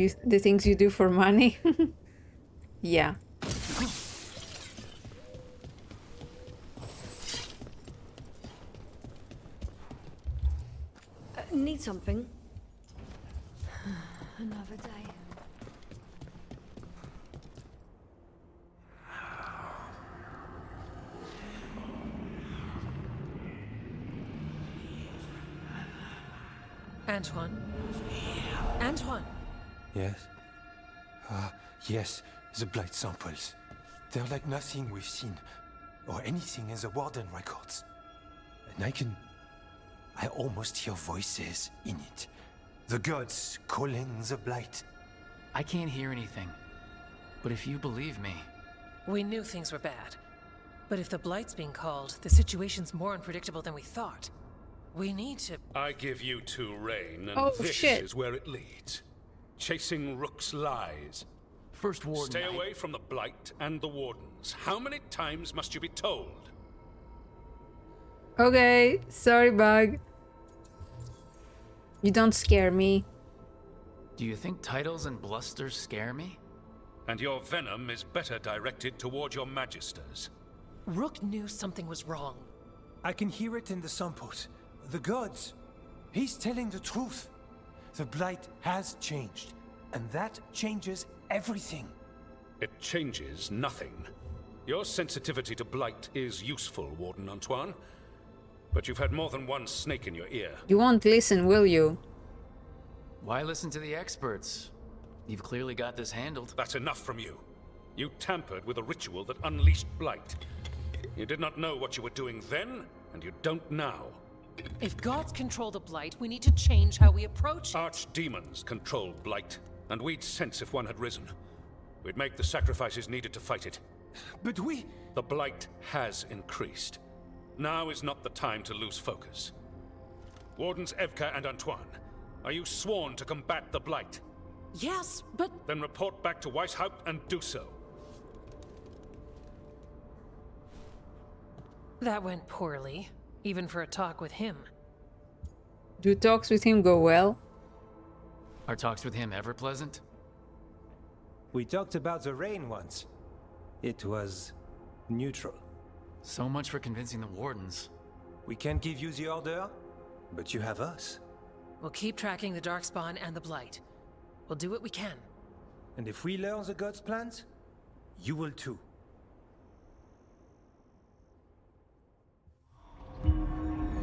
The things you do for money. Yeah. Need something? Another day. Antoine? Antoine! Yes? Yes, the blight samples. They're like nothing we've seen, or anything in the Warden records. And I almost hear voices in it. The gods calling the blight. I can't hear anything. But if you believe me... We knew things were bad. But if the Blight's being called, the situation's more unpredictable than we thought. We need to... I give you two reign, and Oh, this shit. is where it leads. Chasing Rook's lies. First Warden... Stay away from the Blight and the Wardens. How many times must you be told? Okay, sorry, Bug. You don't scare me. Do you think titles and blusters scare me? And your venom is better directed toward your magisters. Rook knew something was wrong. I can hear it in the samples. The gods. He's telling the truth. The blight has changed, and that changes everything. It changes nothing. Your sensitivity to blight is useful, Warden Antoine. But you've had more than one snake in your ear. You won't listen, will you? Why listen to the experts? You've clearly got this handled. That's enough from you. You tampered with a ritual that unleashed blight. You did not know what you were doing then, and you don't now. If gods control the Blight, we need to change how we approach it. Archdemons control blight, and we'd sense if one had risen. We'd make the sacrifices needed to fight it. But The blight has increased. Now is not the time to lose focus. Wardens Evka and Antoine, are you sworn to combat the blight? Yes, but... Then report back to Weishaupt and do so. That went poorly, even for a talk with him. Do talks with him go well? Are talks with him ever pleasant? we talked about the rain once. It was neutral. So much for convincing the Wardens. We can't give you the order, but you have us. We'll keep tracking the Darkspawn and the Blight. We'll do what we can. And if we learn the gods' plans, you will too.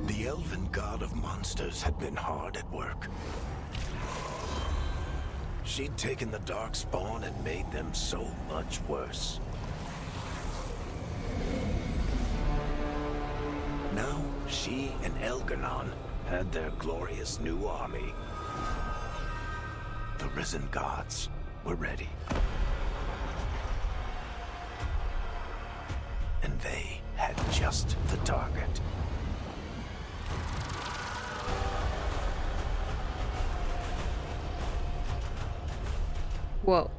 The elven god of monsters had been hard at work. She'd taken the Darkspawn and made them so much worse. Now, she and Elganon had their glorious new army. The risen gods were ready. And they had just the target. Whoa.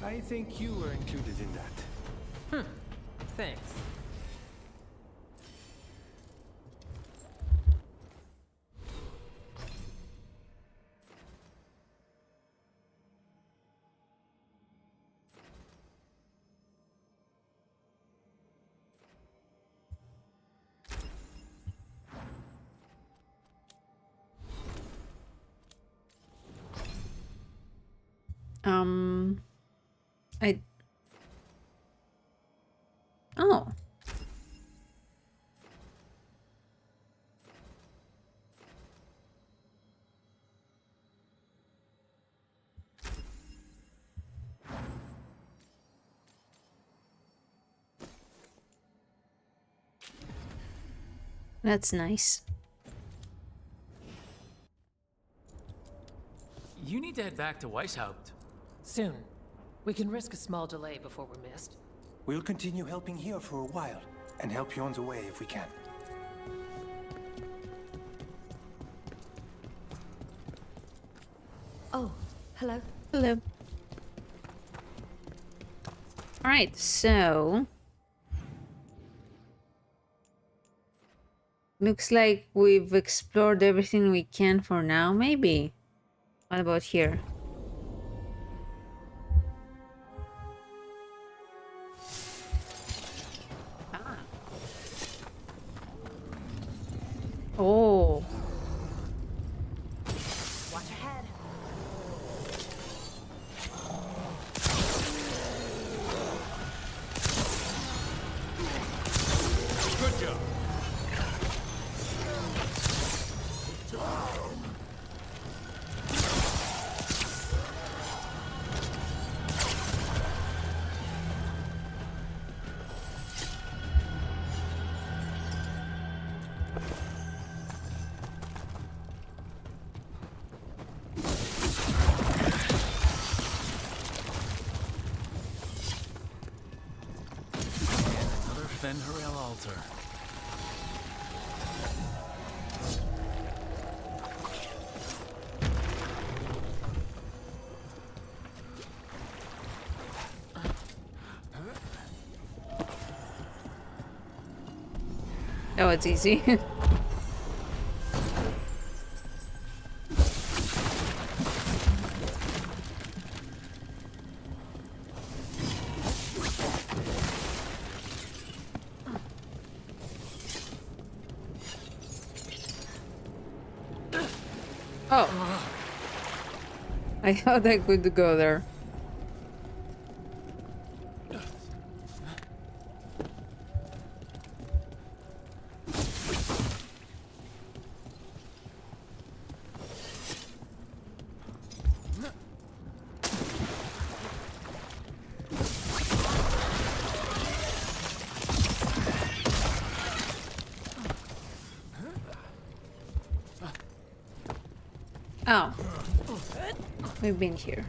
I think you were included in that. Thanks. Oh. That's nice. You need to head back to Weishaupt. Soon. We can risk a small delay before we're missed. We'll continue helping here for a while, and help you on the way if we can. Oh, hello. Hello. Alright, so... looks like we've explored everything we can for now, maybe. What about here? Ah. Oh. Watch ahead. Good job. Another Fen'Harel altar. Oh, it's easy. Oh. I thought I could go there. Oh. We've been here.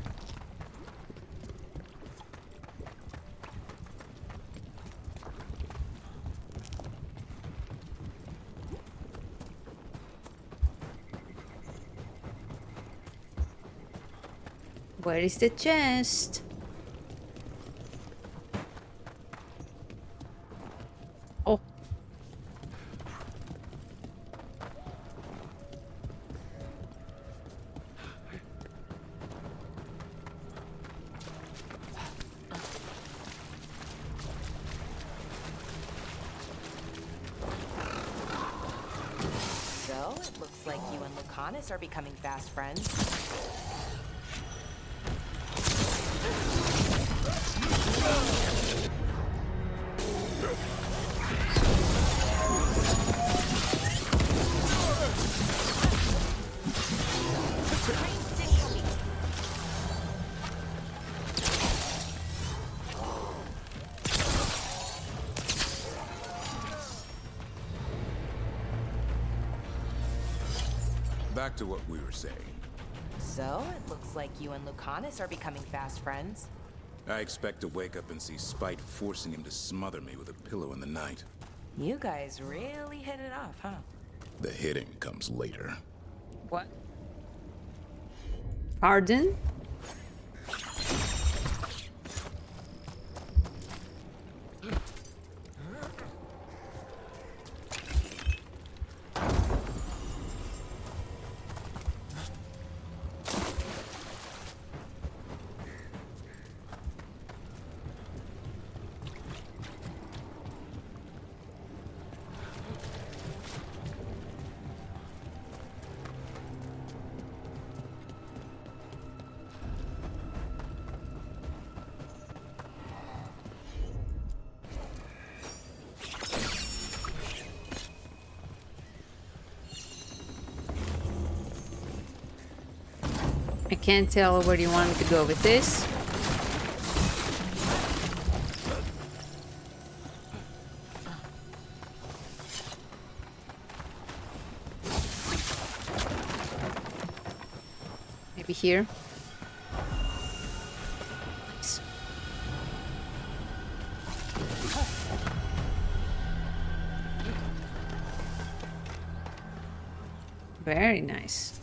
Where is the chest? Oh. So, it looks like you and Lucanis are becoming fast friends. Back to what we were saying. So, it looks like you and Lucanis are becoming fast friends. I expect to wake up and see Spite forcing him to smother me with a pillow in the night. You guys really hit it off, huh? The hitting comes later. What? Pardon? I can't tell where you wanted to go with this. Maybe here. Nice. Very nice.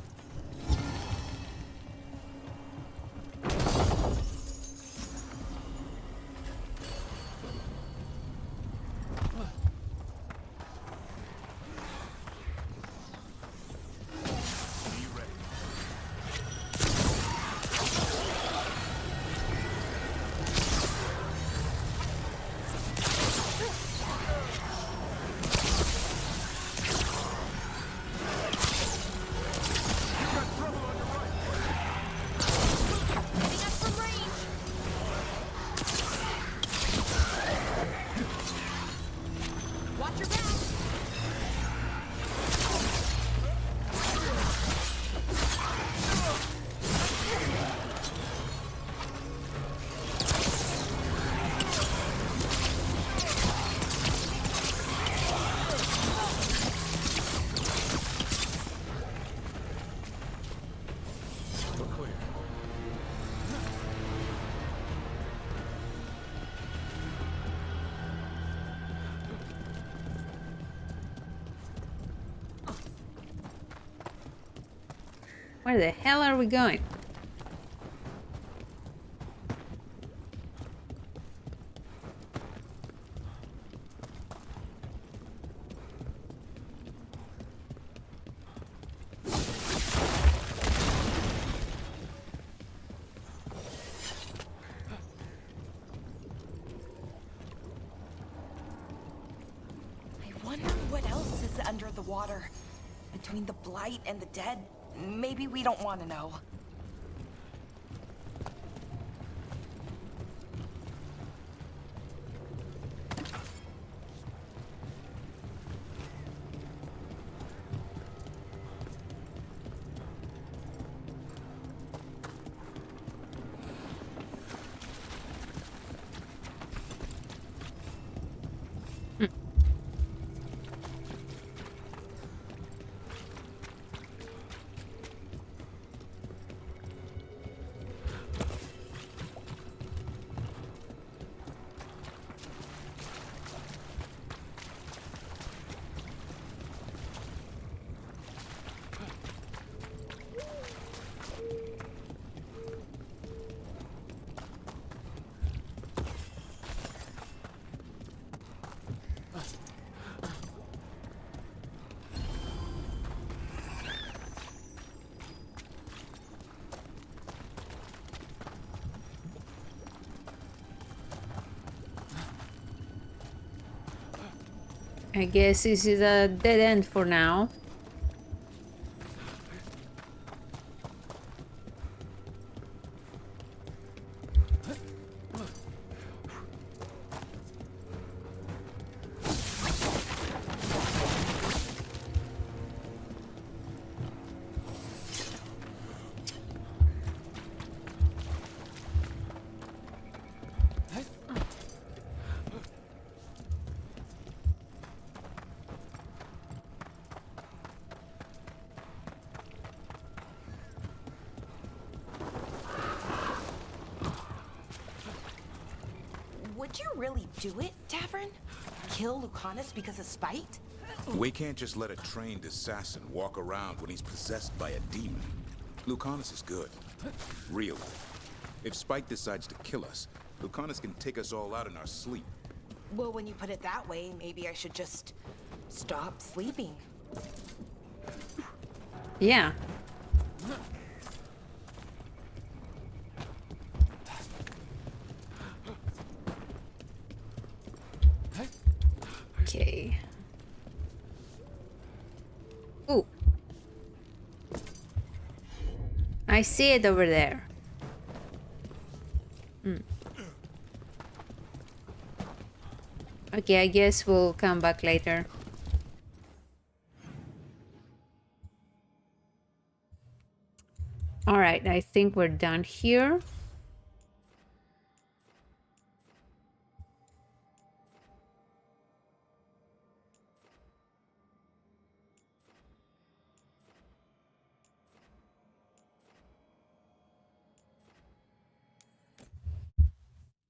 Where the hell are we going? I wonder what else is under the water. Between the blight and the dead, maybe we don't want to know. I guess this is a dead end for now. Would you really do it, Davrin? Kill Lucanis because of spite? We can't just let a trained assassin walk around when he's possessed by a demon. Lucanis is good. Really. If Spike decides to kill us, Lucanis can take us all out in our sleep. Well, when you put it that way, maybe I should just stop sleeping. Yeah. Okay. Ooh. I see it over there. Okay, I guess we'll come back later. All right, I think we're done here.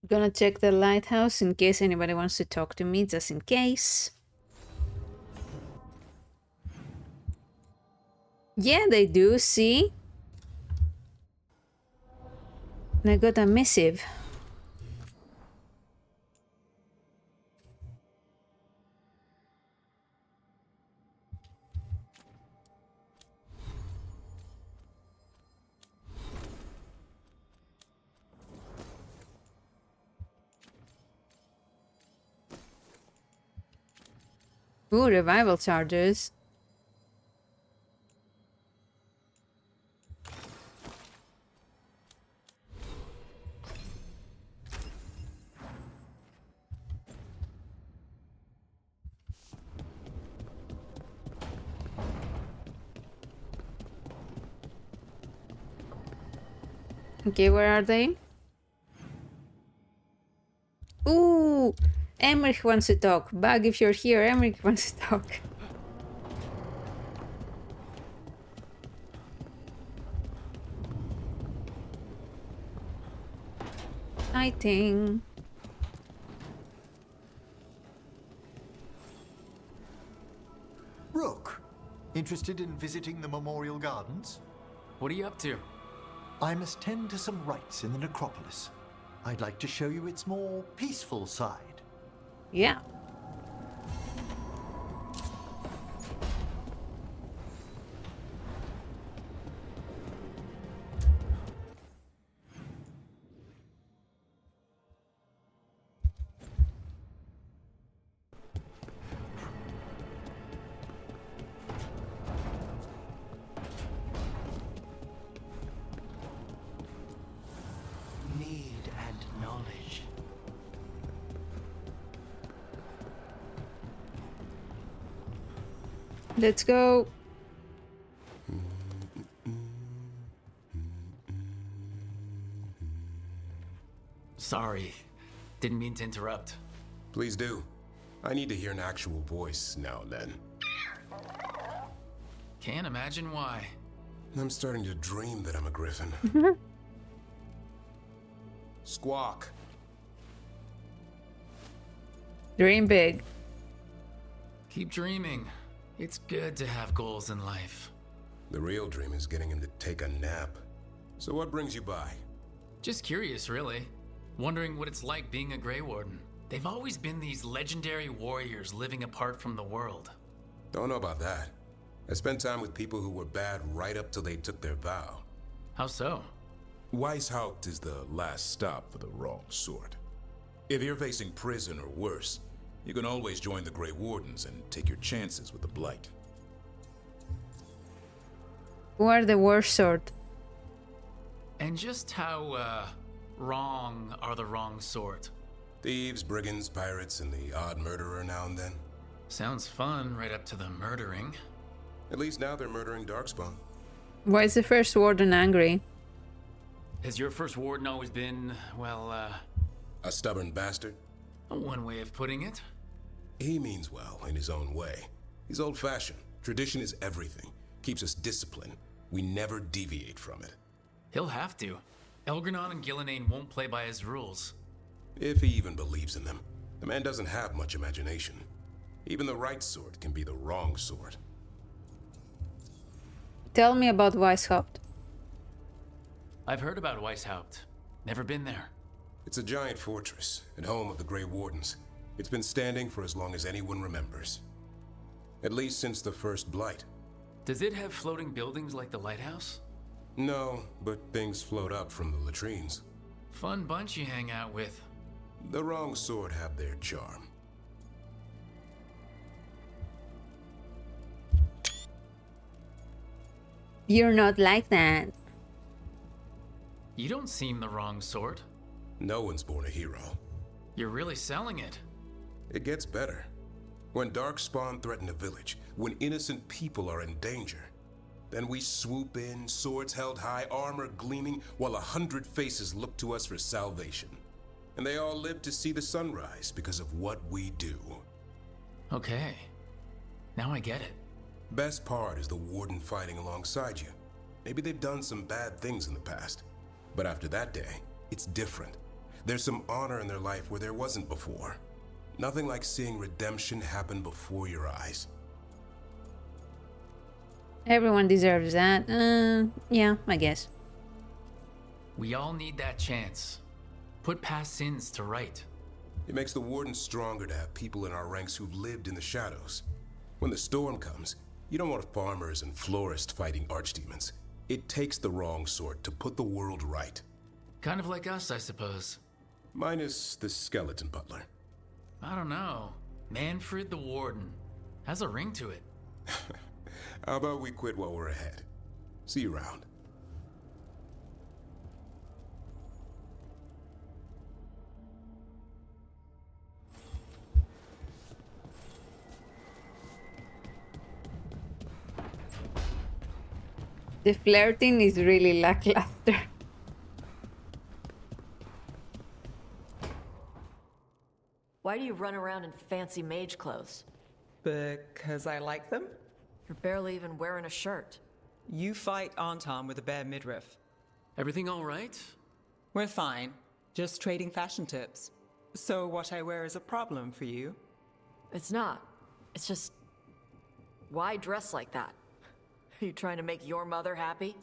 Gonna check the lighthouse in case anybody wants to talk to me, just in case. Yeah, they do, see? And I got a missive. Ooh, revival charges. Okay, where are they? Ooh, Emmerich wants to talk. Bug, if you're here, Emmerich wants to talk. Fighting. Rook, interested in visiting the Memorial Gardens? What are you up to? I must tend to some rites in the necropolis. I'd like to show you its more peaceful side. Yeah. Need and knowledge. Let's go. Sorry. Didn't mean to interrupt. Please do. I need to hear an actual voice now and then. Can't imagine why. I'm starting to dream that I'm a griffin. Squawk. Dream big. Keep dreaming. It's good to have goals in life. The real dream is getting him to take a nap. So what brings you by? Just curious, really. Wondering what it's like being a Grey Warden. They've always been these legendary warriors living apart from the world. Don't know about that. I spent time with people who were bad right up till they took their vow. How so? Weishaupt is the last stop for the wrong sort. If you're facing prison or worse, you can always join the Grey Wardens and take your chances with the Blight. Who are the worst sort? And just how, wrong are the wrong sort? Thieves, brigands, pirates, and the odd murderer now and then. Sounds fun right up to the murdering. At least now they're murdering Darkspawn. Why is the first warden angry? Has your first warden always been, well, A stubborn bastard? one way of putting it? He means well in his own way. He's old-fashioned. Tradition is everything. Keeps us disciplined. We never deviate from it. He'll have to. Elgranon and Gillenane won't play by his rules. If he even believes in them. The man doesn't have much imagination. Even the right sort can be the wrong sort. Tell me about Weishaupt. I've heard about Weishaupt. Never been there. It's a giant fortress and home of the Grey Wardens. It's been standing for as long as anyone remembers. At least since the first Blight. Does it have floating buildings like the lighthouse? No, but things float up from the latrines. Fun bunch you hang out with. The wrong sort have their charm. You're not like that. You don't seem the wrong sort. No one's born a hero. You're really selling it. It gets better. When Darkspawn threaten a village, when innocent people are in danger, then we swoop in, swords held high, armor gleaming, while 100 faces look to us for salvation. And they all live to see the sunrise because of what we do. Okay. Now I get it. Best part is the Warden fighting alongside you. Maybe they've done some bad things in the past, but after that day, it's different. There's some honor in their life where there wasn't before. Nothing like seeing redemption happen before your eyes. Everyone deserves that. Yeah, I guess. We all need that chance. Put past sins to right. It makes the Warden stronger to have people in our ranks who've lived in the shadows. When the storm comes, you don't want farmers and florists fighting archdemons. It takes the wrong sort to put the world right. Kind of like us, I suppose. Minus the skeleton butler. I don't know. Manfred the Warden. Has a ring to it. How about we quit while we're ahead? See you around. The flirting is really lackluster. Why do you run around in fancy mage clothes? Because I like them? You're barely even wearing a shirt. You fight Anton with a bare midriff. Everything all right? We're fine. Just trading fashion tips. So what I wear is a problem for you? It's not. It's just... Why dress like that? Are you trying to make your mother happy?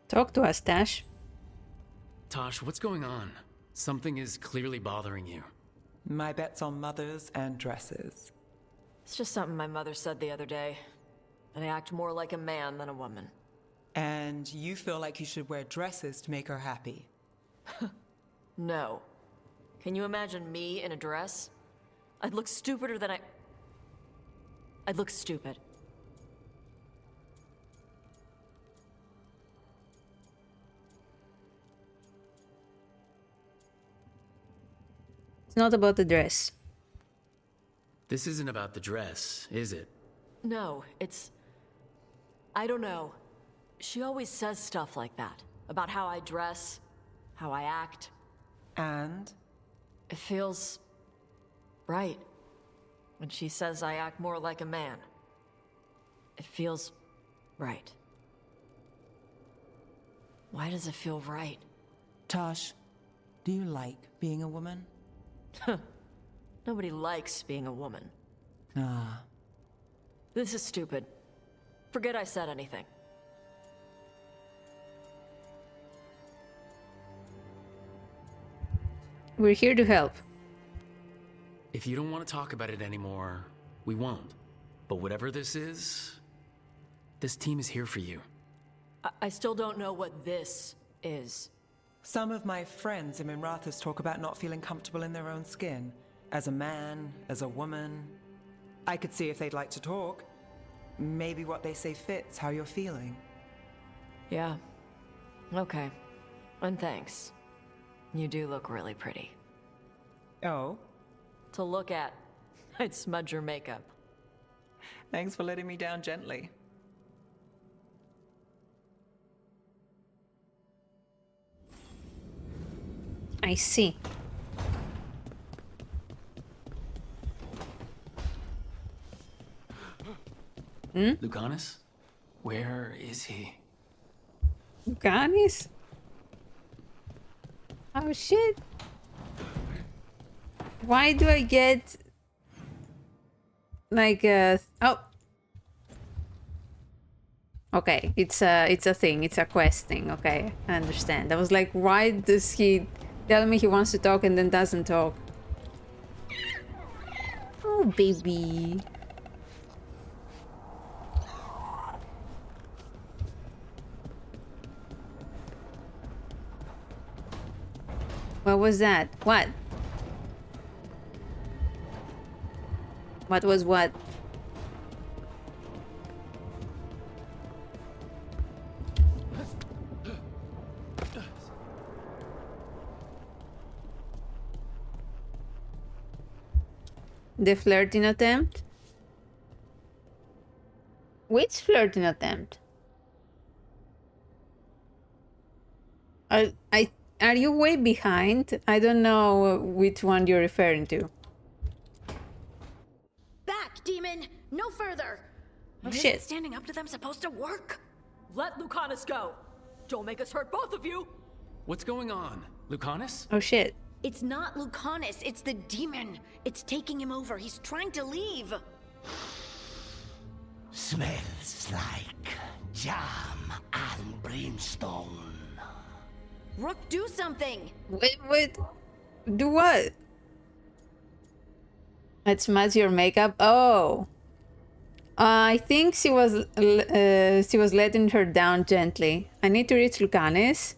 Talk to us, Tash. Tosh, what's going on? Something is clearly bothering you. My bet's on mothers and dresses. It's just something my mother said the other day. That I act more like a man than a woman. And you feel like you should wear dresses to make her happy. No. Can you imagine me in a dress? I'd look stupider than I'd look stupid. It's not about the dress. This isn't about the dress, is it? No, it's... I don't know. She always says stuff like that. About how I dress, how I act. And? It feels... right. When she says I act more like a man. It feels... right. Why does it feel right? Tosh, do you like being a woman? Nobody likes being a woman. Ah. This is stupid. Forget I said anything. We're here to help. If you don't want to talk about it anymore, we won't. But whatever this is, this team is here for you. I still don't know what this is. Some of my friends in Minrathous talk about not feeling comfortable in their own skin. As a man, as a woman. I could see if they'd like to talk. Maybe what they say fits how you're feeling. Yeah. Okay. And thanks. You do look really pretty. Oh? To look at, I'd smudge your makeup. Thanks for letting me down gently. I see. Lucanis? Where is he? Lucanis? Oh shit. Why do I get like a oh okay, it's a thing, it's a quest thing, okay, I understand. I was like, why does he tell me he wants to talk and then doesn't talk? Oh baby. What was that? What? What was what? The flirting attempt? Which flirting attempt? Are you way behind? I don't know which one you're referring to. Back, demon! No further! Oh Isn't shit. standing up to them supposed to work? Let Lucanis go! Don't make us hurt both of you! What's going on? Lucanis? Oh shit. It's not Lucanis, it's the demon. It's taking him over. He's trying to leave. Smells like jam and brimstone. Rook, do something! Wait. Do what? Let's match your makeup. Oh. I think she was letting her down gently. I need to reach Lucanis.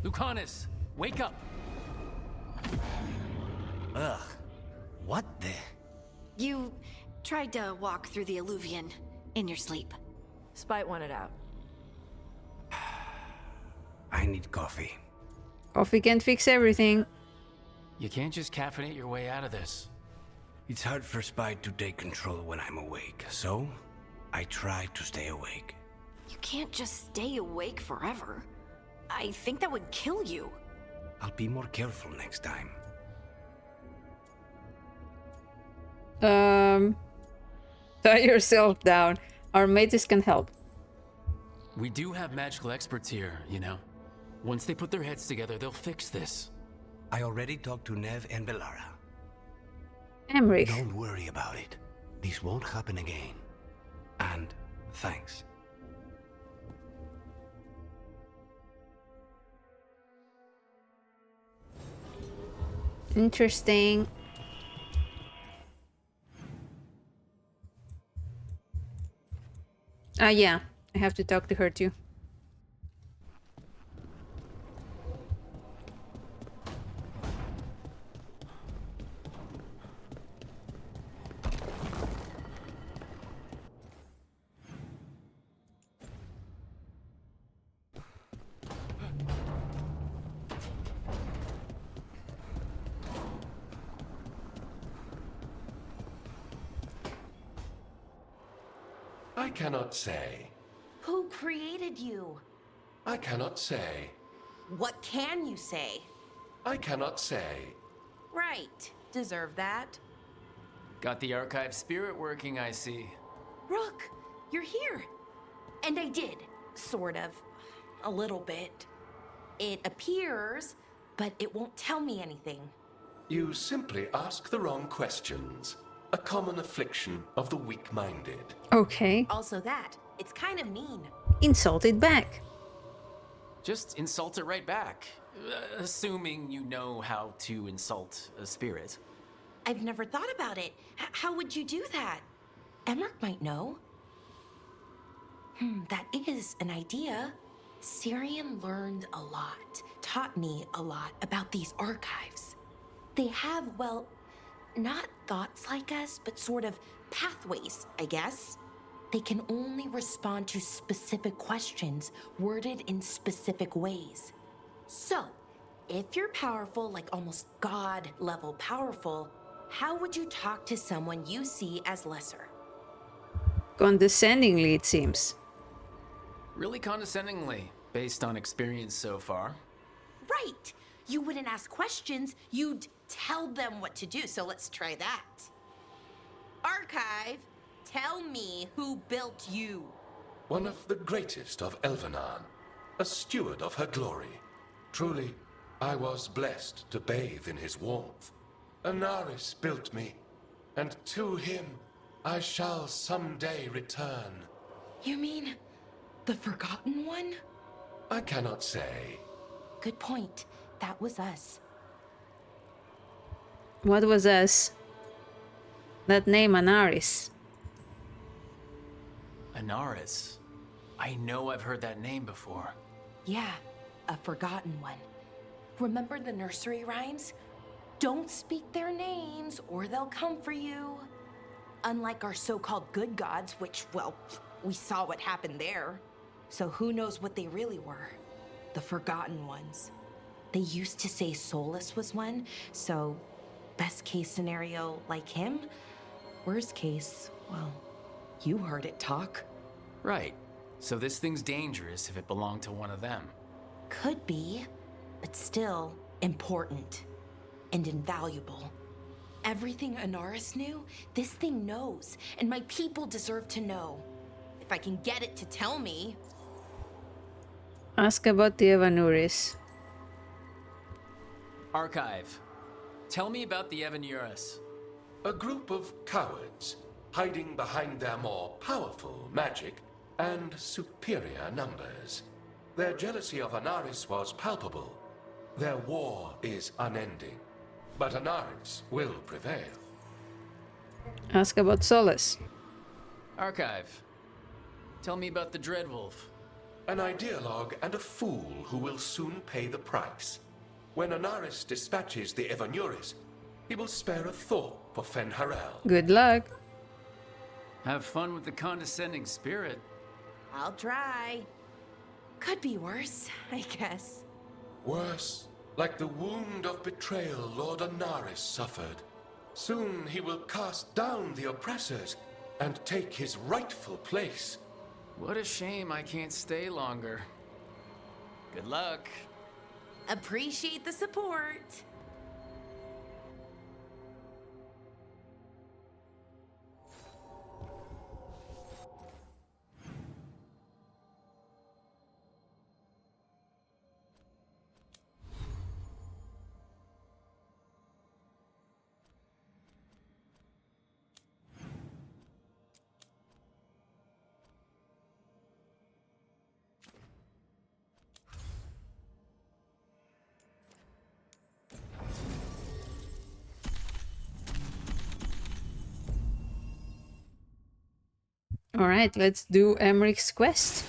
Lucanis, wake up! Ugh. What the? You tried to walk through the Alluvion in your sleep. Spite wanted out. I need coffee. Coffee can't fix everything. You can't just caffeinate your way out of this. It's hard for Spite to take control when I'm awake, so I try to stay awake. You can't just stay awake forever. I think that would kill you. I'll be more careful next time. Tie yourself down. Our mages can help. We do have magical experts here, you know. Once they put their heads together, they'll fix this. I already talked to Nev and Bellara. Emmerich. Don't worry about it. This won't happen again. And thanks. Interesting. Ah, yeah. I have to talk to her too. I cannot say. Who created you? I cannot say. What can you say? I cannot say. Right. Deserve that. Got the archive spirit working, I see. Rook, you're here. And I did. Sort of. A little bit. It appears, but it won't tell me anything. You simply ask the wrong questions. A common affliction of the weak-minded. Okay. Also that. It's kind of mean. Insulted back. Just insult it right back. Assuming you know how to insult a spirit. I've never thought about it. How would you do that? Emmerich might know. That is an idea. Syrian learned a lot, taught me a lot about these archives. They have, well, not thoughts like us, but sort of pathways, I guess. They can only respond to specific questions worded in specific ways. So, if you're powerful, like almost God-level powerful, how would you talk to someone you see as lesser? Condescendingly, it seems. Really condescendingly, based on experience so far. Right! You wouldn't ask questions, you'd tell them what to do, so let's try that. Archive, tell me who built you. One of the greatest of Elvenan, a steward of her glory. Truly, I was blessed to bathe in his warmth. Anaris built me, and to him I shall someday return. You mean the Forgotten One? I cannot say. Good point. That was us. What was us? That name, Anaris. Anaris. I know I've heard that name before. Yeah, a Forgotten One. Remember the nursery rhymes? Don't speak their names or they'll come for you. Unlike our so-called good gods, which, well, we saw what happened there. So who knows what they really were? The Forgotten Ones. They used to say Solas was one, so best case scenario, like him. Worst case, well, you heard it talk. Right. So this thing's dangerous if it belonged to one of them. Could be, but still important and invaluable. Everything Anaris knew, this thing knows, and my people deserve to know. If I can get it to tell me. Ask about the Evanuris. Archive. Tell me about the Evanuris. A group of cowards, hiding behind their more powerful magic and superior numbers. Their jealousy of Anaris was palpable. Their war is unending. But Anaris will prevail. Ask about Solas. Archive. Tell me about the Dreadwolf. An ideologue and a fool who will soon pay the price. When Anaris dispatches the Evanuris, he will spare a thought for Fen'Harel. Good luck. Have fun with the condescending spirit. I'll try. Could be worse, I guess. Worse, like the wound of betrayal Lord Anaris suffered. Soon he will cast down the oppressors and take his rightful place. What a shame I can't stay longer. Good luck. Appreciate the support. Alright, let's do Emmerich's quest.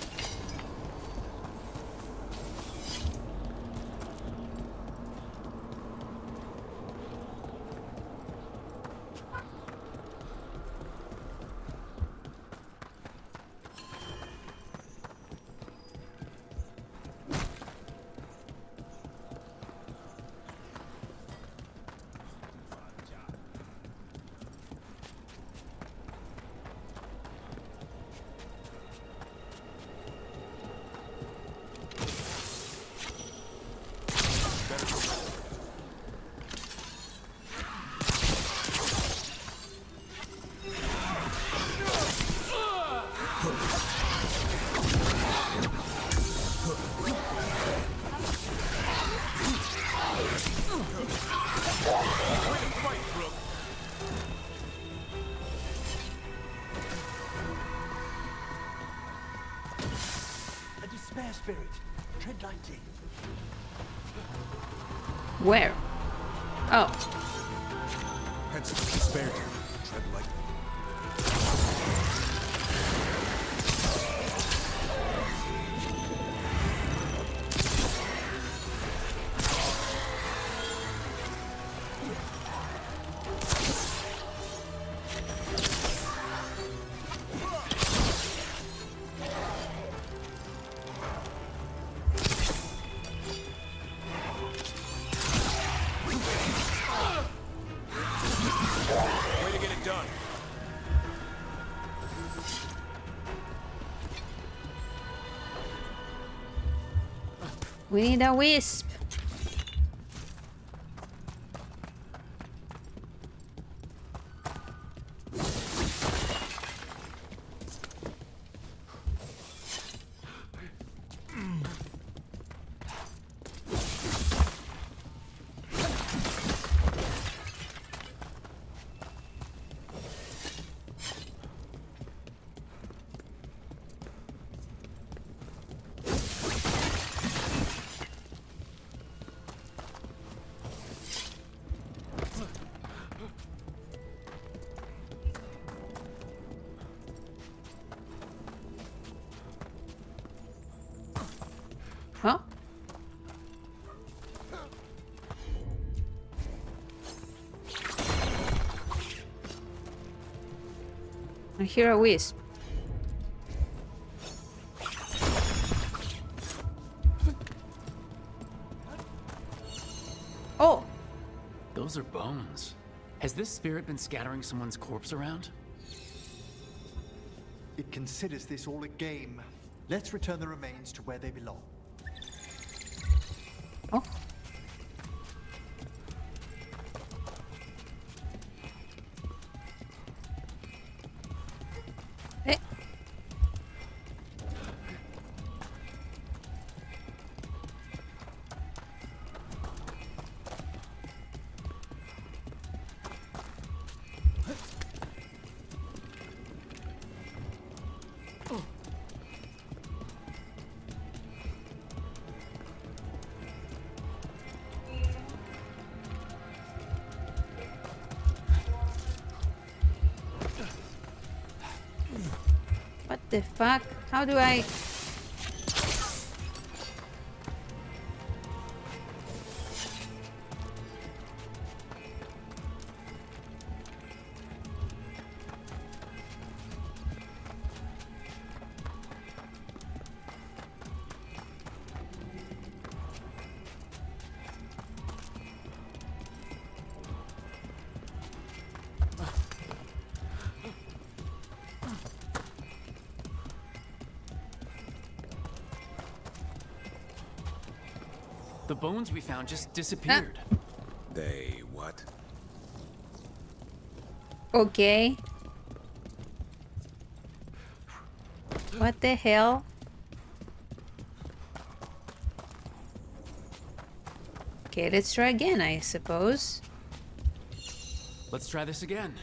A despair spirit. Tread lightly. Where? Oh. Heads of despair. Tread lightly. We need a wisp. Huh? I hear a wisp. Oh! Those are bones. Has this spirit been scattering someone's corpse around? It considers this all a game. Let's return the remains to where they belong. Oh. Hey. What the fuck? How do I... The bones we found just disappeared. They what? Okay. What the hell? Okay, let's try again, I suppose. Let's try this again.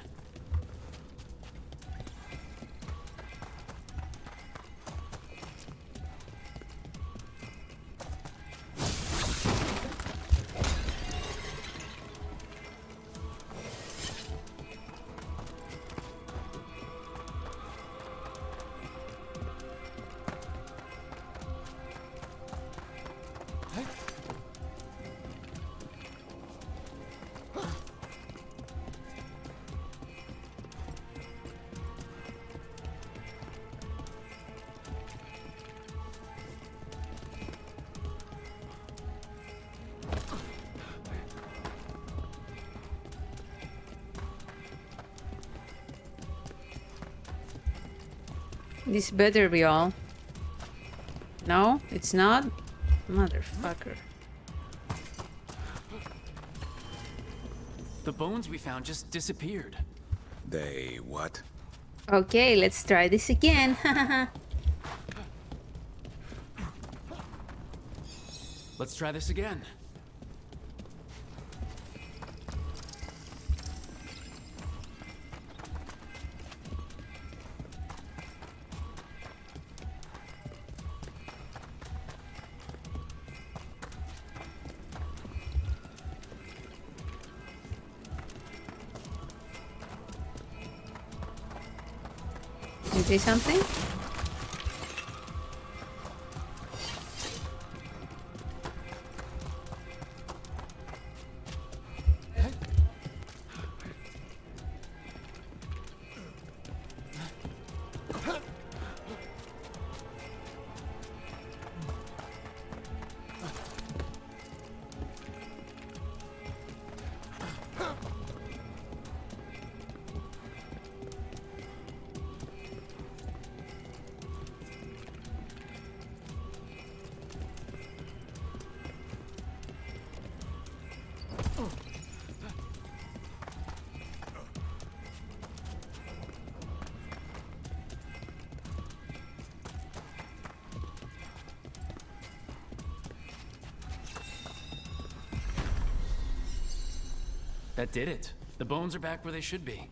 This better be all. No, it's not? Motherfucker. The bones we found just disappeared. They what? Okay, let's try this again. Let's try this again. You say something? That did it. The bones are back where they should be.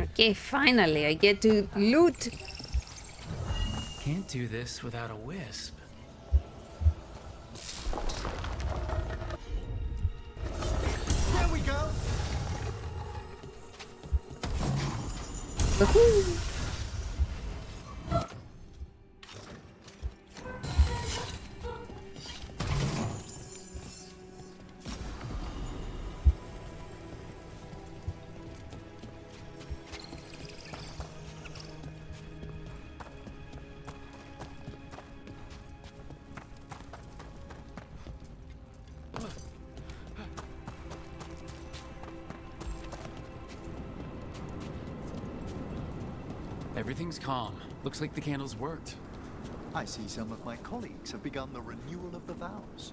Okay, finally, I get to loot. Can't do this without a wisp. There we go. Woohoo! Everything's calm. Looks like the candles worked. I see some of my colleagues have begun the renewal of the vows.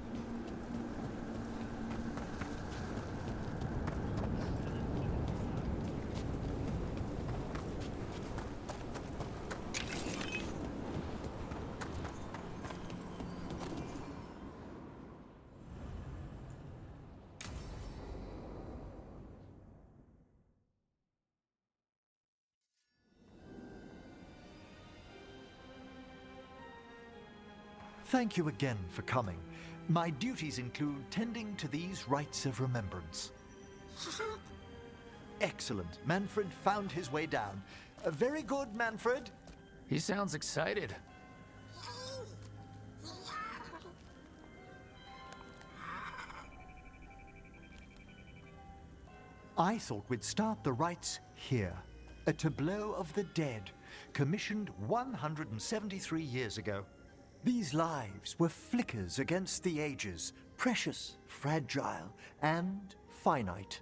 Thank you again for coming. My duties include tending to these rites of remembrance. Excellent. Manfred found his way down. Very good, Manfred. He sounds excited. I thought we'd start the rites here. A tableau of the dead, commissioned 173 years ago. These lives were flickers against the ages, precious, fragile, and finite.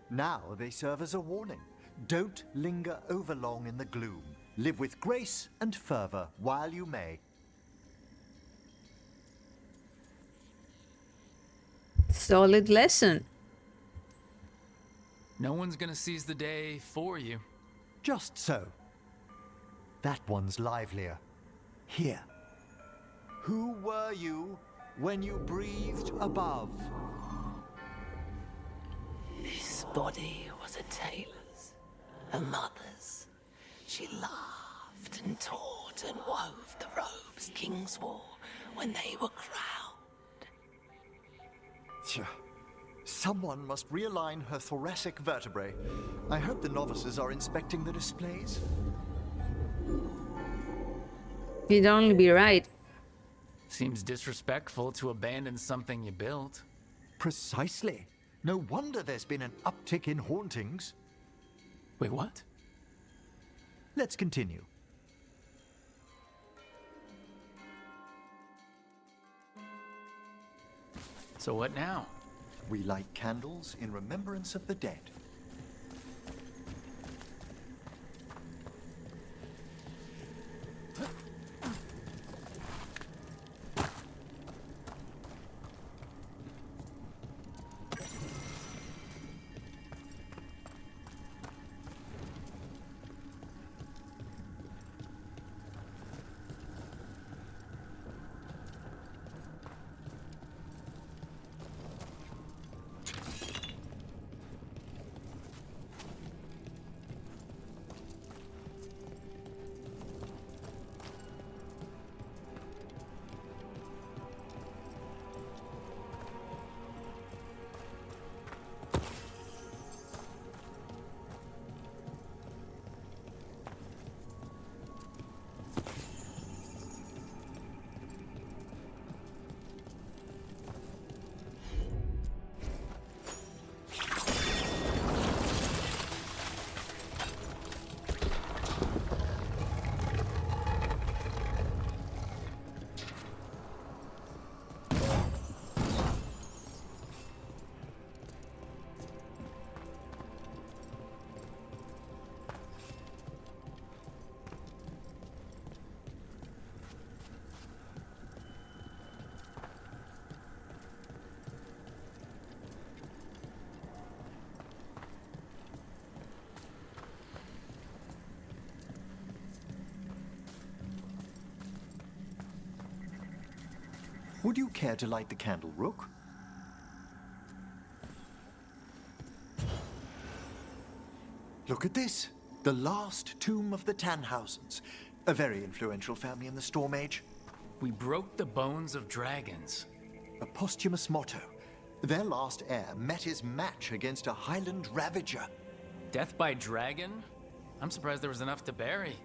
Now they serve as a warning. Don't linger overlong in the gloom. Live with grace and fervor while you may. Solid lesson. No one's gonna seize the day for you. Just so. That one's livelier. Here. Who were you when you breathed above? This body was a tailor's, a mother's. She laughed and taught and wove the robes kings wore when they were crowned. Someone must realign her thoracic vertebrae. I hope the novices are inspecting the displays. You'd only be right. Seems disrespectful to abandon something you built. Precisely. No wonder there's been an uptick in hauntings. Wait, what? Let's continue. So what now? We light candles in remembrance of the dead. Would you care to light the candle, Rook? Look at this. The last tomb of the Tannhausens. A very influential family in the Storm Age. We broke the bones of dragons. A posthumous motto. Their last heir met his match against a Highland Ravager. Death by dragon? I'm surprised there was enough to bury.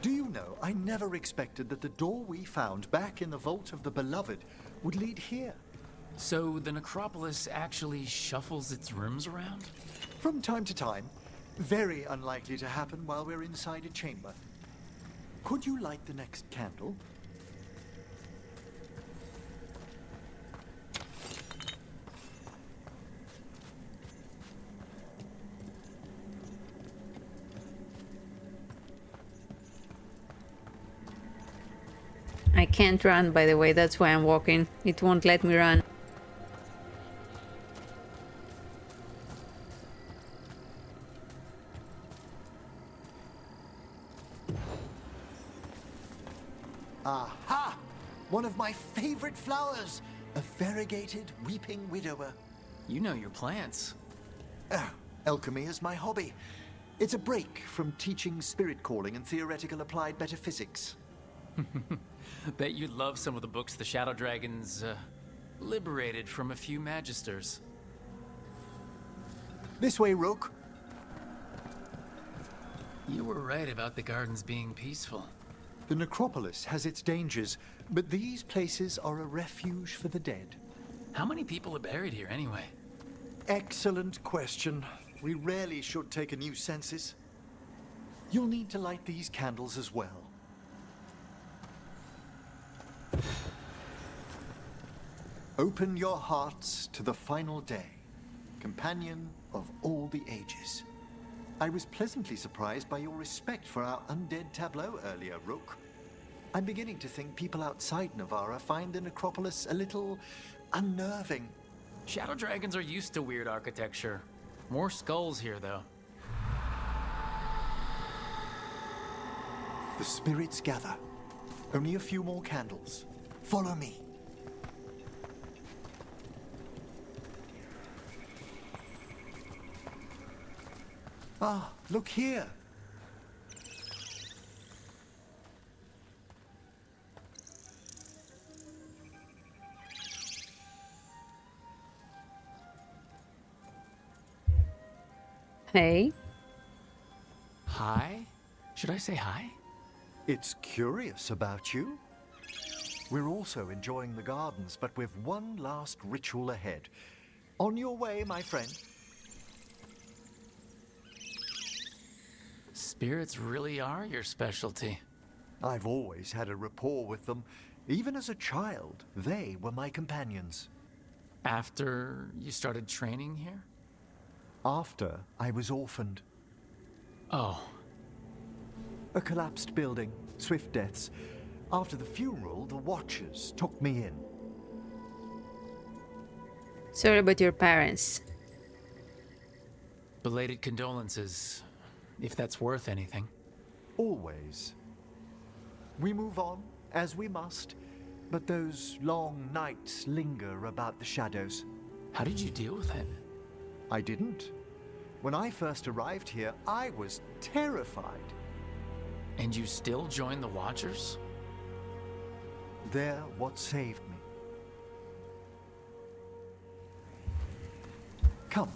Do you know, I never expected that the door we found back in the Vault of the Beloved would lead here. So the necropolis actually shuffles its rooms around? From time to time. Very unlikely to happen while we're inside a chamber. Could you light the next candle? I can't run, by the way, that's why I'm walking. It won't let me run. Aha! One of my favorite flowers! A variegated weeping widower. You know your plants. Alchemy is my hobby. It's a break from teaching spirit calling and theoretical applied metaphysics. Bet you'd love some of the books the Shadow Dragons, liberated from a few magisters. This way, Rook. You were right about the gardens being peaceful. The necropolis has its dangers, but these places are a refuge for the dead. How many people are buried here anyway? Excellent question. We rarely should take a new census. You'll need to light these candles as well. Open your hearts to the final day, companion of all the ages. I was pleasantly surprised by your respect for our undead tableau earlier, Rook. I'm beginning to think people outside Navarra find the necropolis a little unnerving. Shadow Dragons are used to weird architecture. More skulls here, though. The spirits gather. Only a few more candles. Follow me. Ah, look here. Hey. Hi? Should I say hi? It's curious about you. We're also enjoying the gardens, but we've one last ritual ahead. On your way, my friend. Spirits really are your specialty. I've always had a rapport with them. Even as a child, they were my companions. After you started training here? After I was orphaned. Oh. A collapsed building, swift deaths. After the funeral, the Watchers took me in. Sorry about your parents. Belated condolences, if that's worth anything. Always. We move on, as we must, but those long nights linger about the shadows. How did you deal with it? I didn't. When I first arrived here, I was terrified. And you still joined the Watchers? They're what saved me. Come,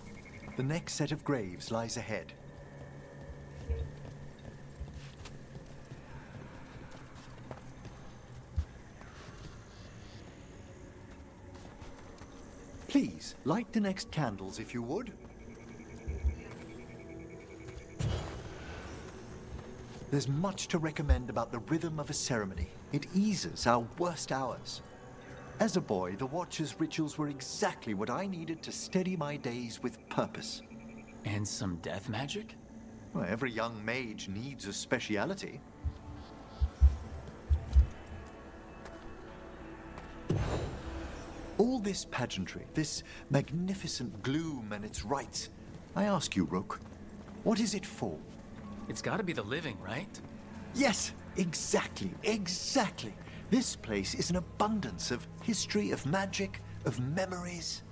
the next set of graves lies ahead. Please, light the next candles if you would. There's much to recommend about the rhythm of a ceremony. It eases our worst hours. As a boy, the Watcher's rituals were exactly what I needed to steady my days with purpose. And some death magic? Well, every young mage needs a speciality. All this pageantry, this magnificent gloom and its rites, I ask you, Rook, what is it for? It's gotta be the living, right? Yes, Exactly, exactly. This place is an abundance of history, of magic, of memories.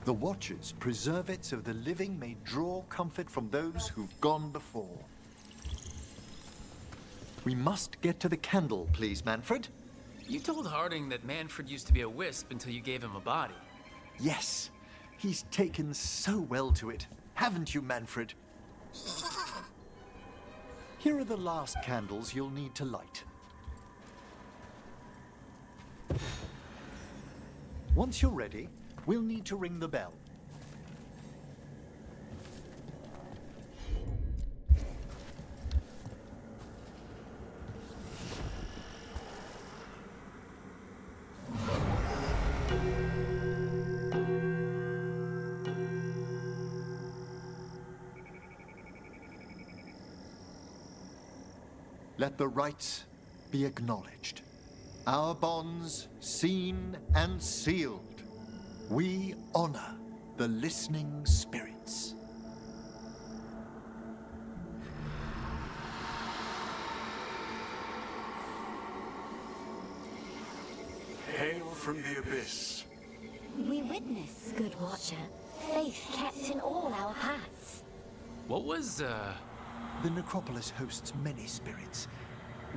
The Watchers preserve it so the living may draw comfort from those who've gone before. We must get to the candle, please, Manfred. You told Harding that Manfred used to be a wisp until you gave him a body. Yes, he's taken so well to it. Haven't you, Manfred? Here are the last candles you'll need to light. Once you're ready, we'll need to ring the bell. Let the rites be acknowledged. Our bonds seen and sealed. We honor the listening spirits. Hail from the abyss. We witness, good Watcher, faith kept in all our paths. What was, The necropolis hosts many spirits.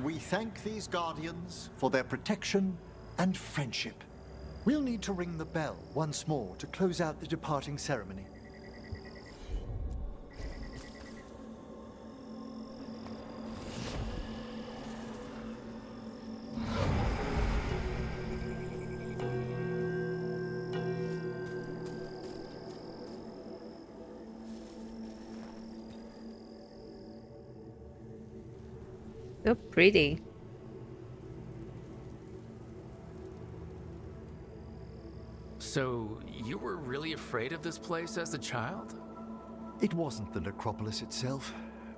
We thank these guardians for their protection and friendship. We'll need to ring the bell once more to close out the departing ceremony. So pretty. So, you were really afraid of this place as a child? It wasn't the necropolis itself,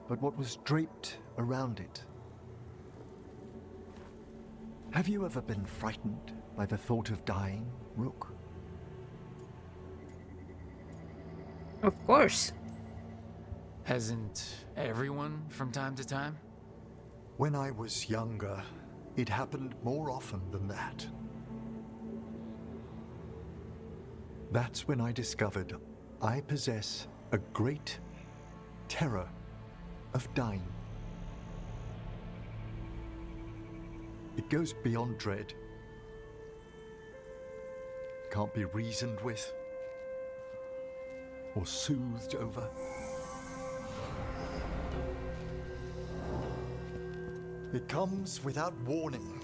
but what was draped around it. Have you ever been frightened by the thought of dying, Rook? Of course. Hasn't everyone from time to time? When I was younger, it happened more often than that. That's when I discovered I possess a great terror of dying. It goes beyond dread. Can't be reasoned with or soothed over. It comes without warning.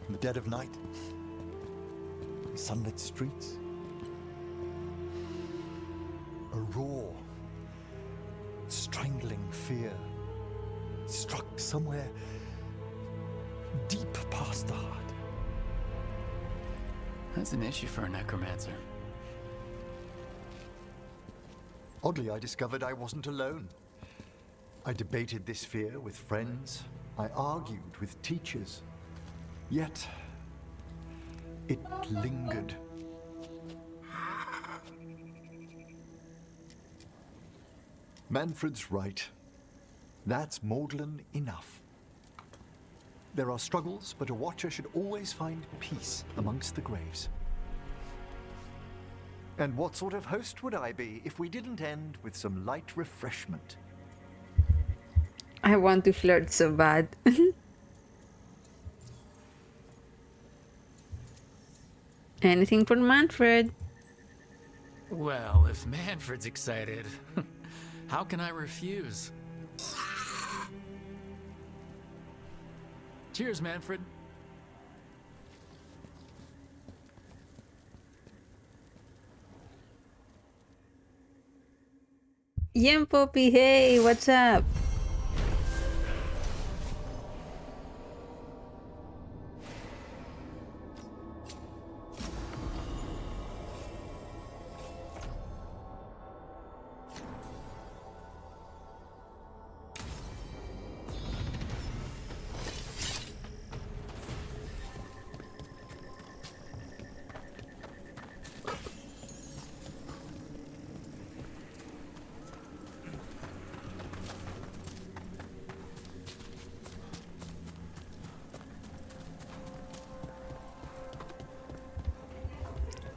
In the dead of night, in sunlit streets, a raw, strangling fear struck somewhere deep past the heart. That's an issue for a necromancer. Oddly, I discovered I wasn't alone. I debated this fear with friends. I argued with teachers. Yet, it lingered. Manfred's right. That's maudlin enough. There are struggles, but a Watcher should always find peace amongst the graves. And what sort of host would I be if we didn't end with some light refreshment? I want to flirt so bad. Anything for Manfred? Well, if Manfred's excited, how can I refuse? Cheers, Manfred. Yen Poppy, hey, what's up?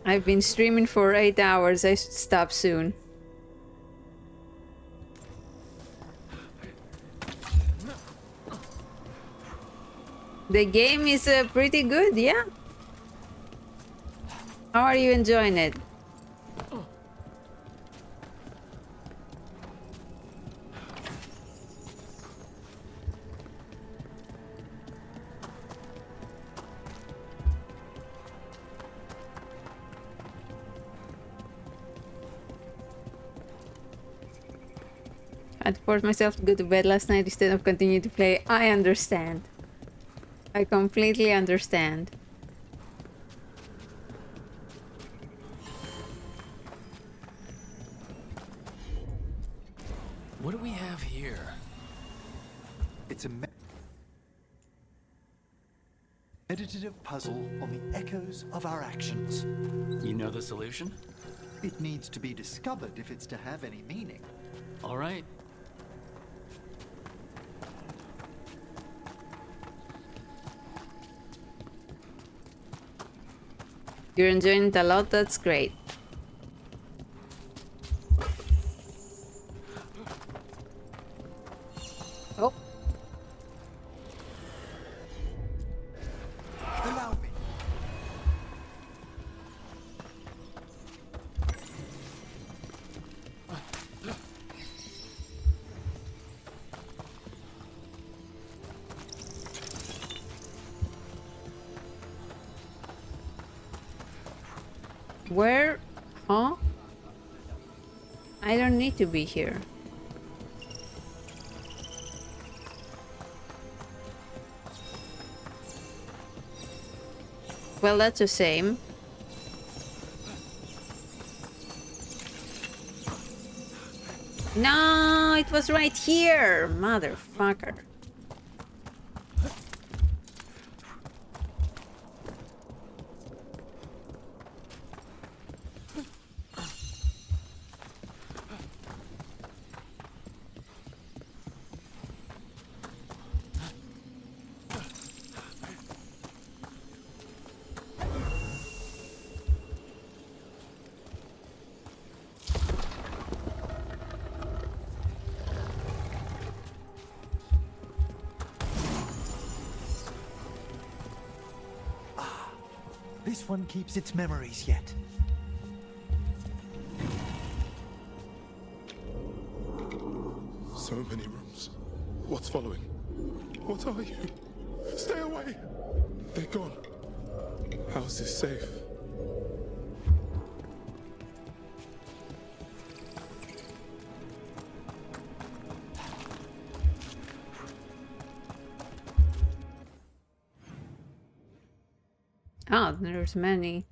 I've been streaming for 8 hours. I should stop soon. The game is pretty good, yeah? How are you enjoying it? I had to force myself to go to bed last night instead of continuing to play. I understand. I completely understand. What do we have here? It's a meditative puzzle on the echoes of our actions. You know the solution? It needs to be discovered if it's to have any meaning. All right. You're enjoying it a lot, that's great. Oh. Allow me. Where? Huh? I don't need to be here. Well, that's the same. No, it was right here, motherfucker. This one keeps its memories yet. So many rooms. What's following? What are you? Stay away! They're gone. How's this safe? Oh, there's many.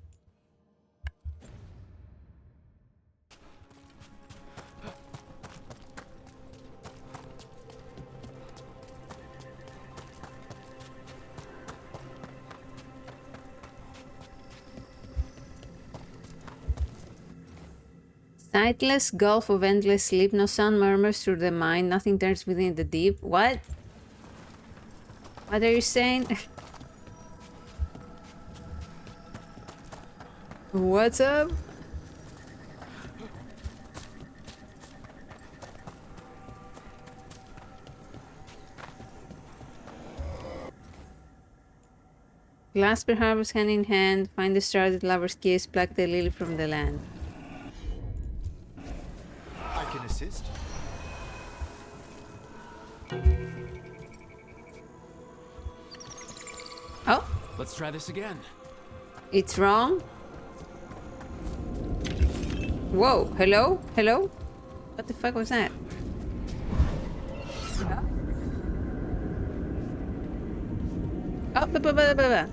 Sightless gulf of endless sleep, no sound murmurs through the mind, nothing turns within the deep. What? What are you saying? What's up? Clasp your harvest hand in hand, find the stars that lovers kiss, pluck the lily from the land. I can assist. Oh, Let's try this again. it's wrong. Whoa, hello? Hello? What the fuck was that? Oh, blah, blah, blah, blah, blah.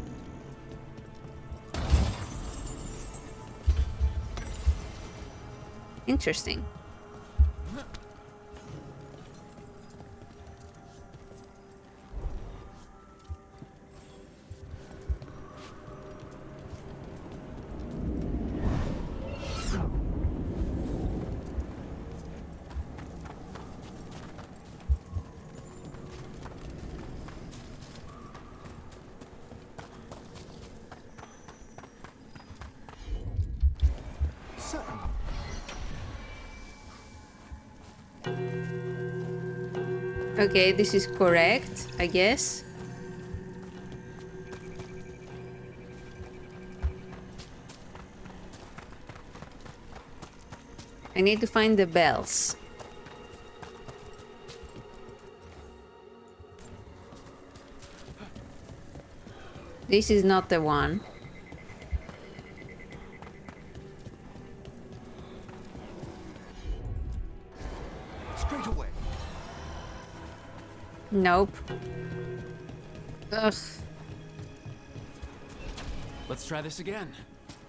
Interesting. Okay, this is correct, I guess. I need to find the bells. This is not the one. Straight away. Nope. Ugh. Let's try this again.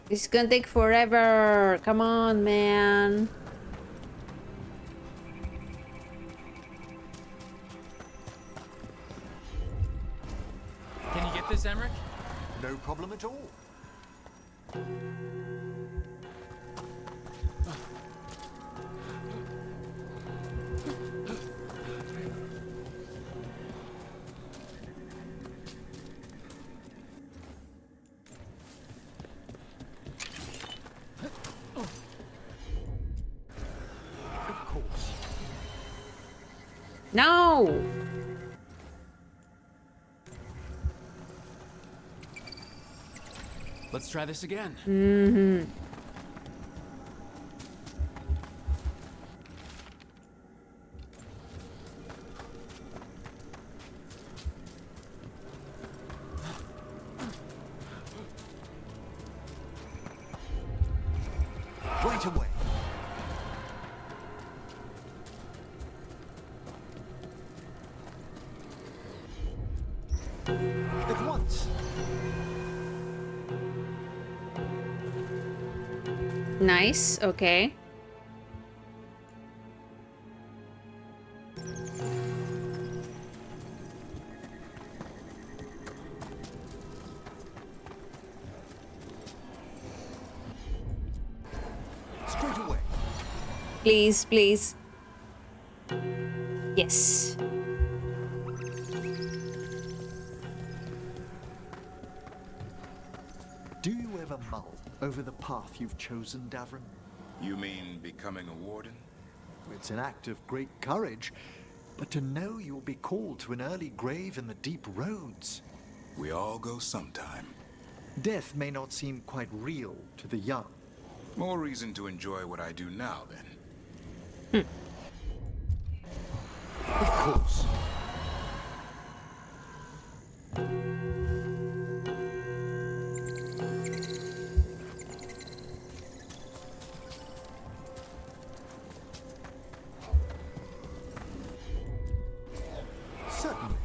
This is gonna take forever. Come on, man. Can you get this, Emmerich? No problem at all. No! Let's try this again. Mm-hmm. Right away. At once. Nice, okay. Straight away. Please, please. Yes. Do you ever mull over the path you've chosen, Davrin? You mean becoming a warden? It's an act of great courage, but to know you'll be called to an early grave in the deep roads. We all go sometime. Death may not seem quite real to the young. More reason to enjoy what I do now, then. Of course. Certainly.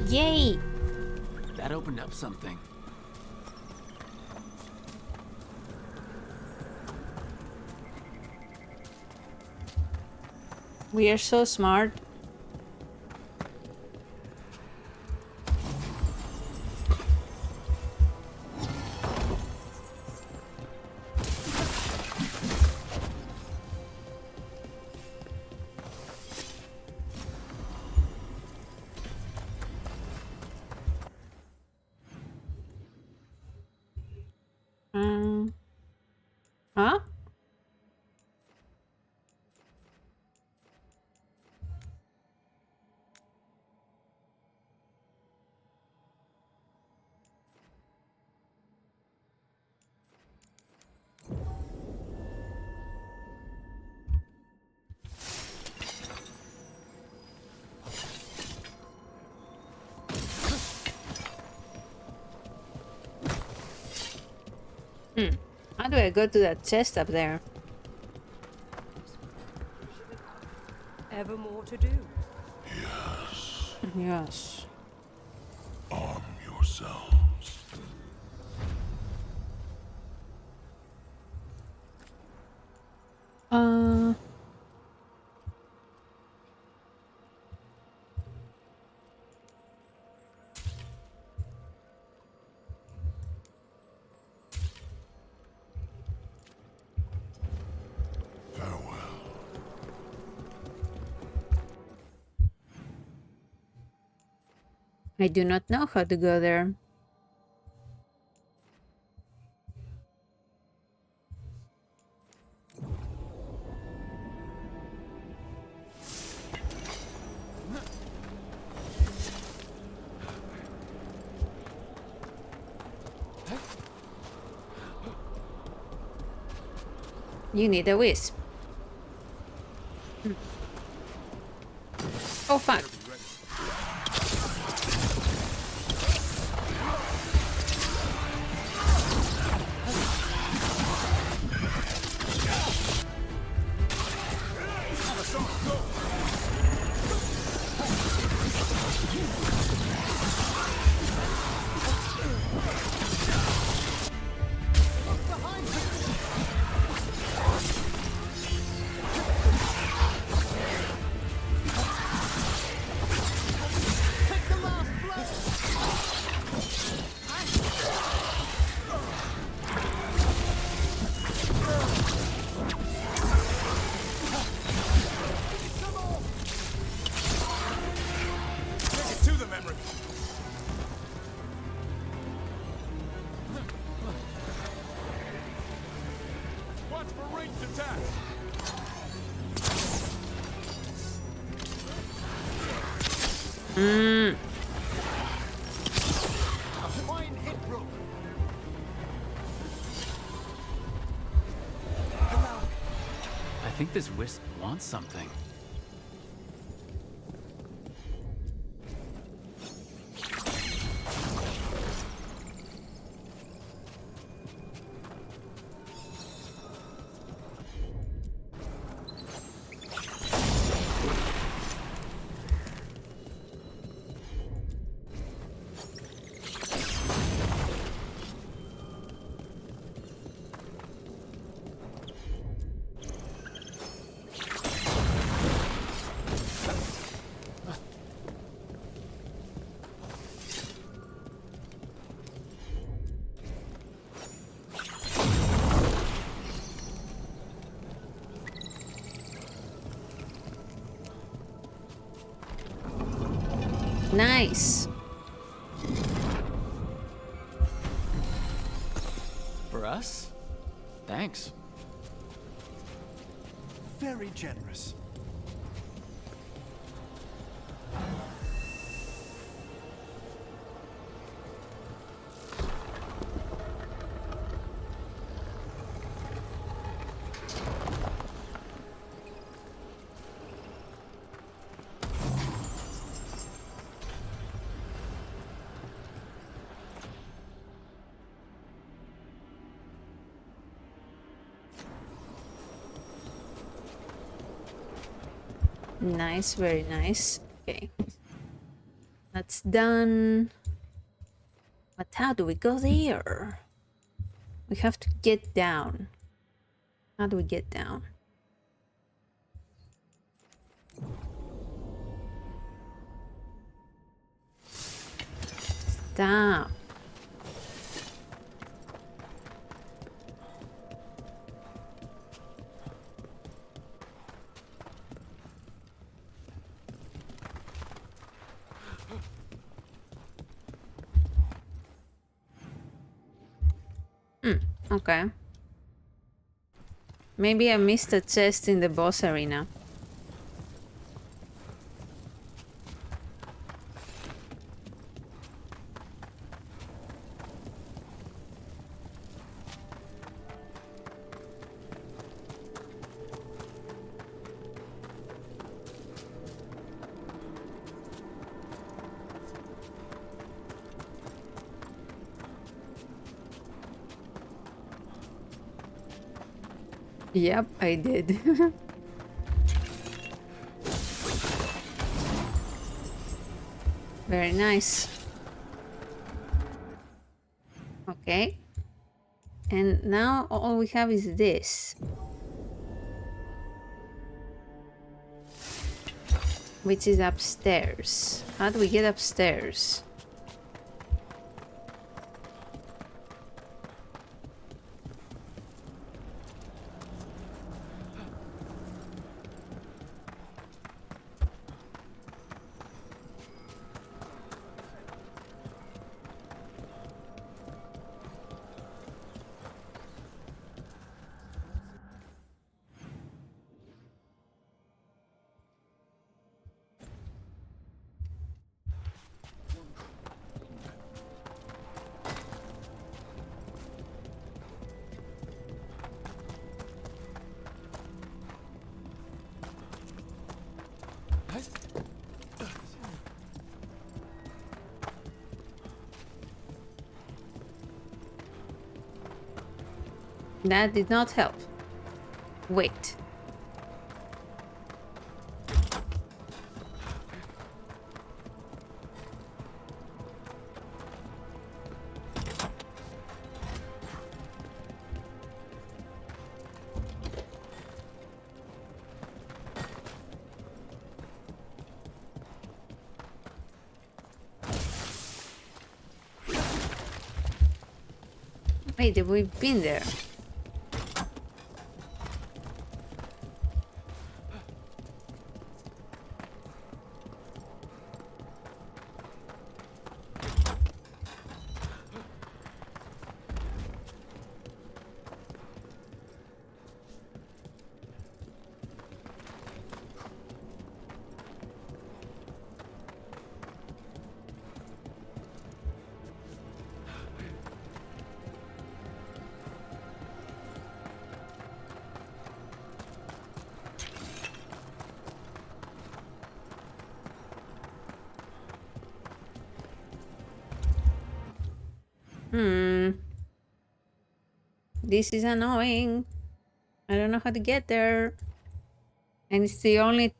Yay! That opened up something. We are so smart. Huh? How do I go to that chest up there? Ever more to do? Yes. Yes. Arm yourselves. I do not know how to go there. You need a wisp. Oh fuck. I think this wisp wants something. Nice. For us? Thanks. Very generous. Nice, very nice. Okay. That's done. But how do we go there? We have to get down. How do we get down? Stop. Okay. Maybe I missed a chest in the boss arena. Yep, I did. Very nice. Okay. And now all we have is this. Which is upstairs. How do we get upstairs? That did not help. Wait. Wait, we've been there. This is annoying. I don't know how to get there. And it's the only...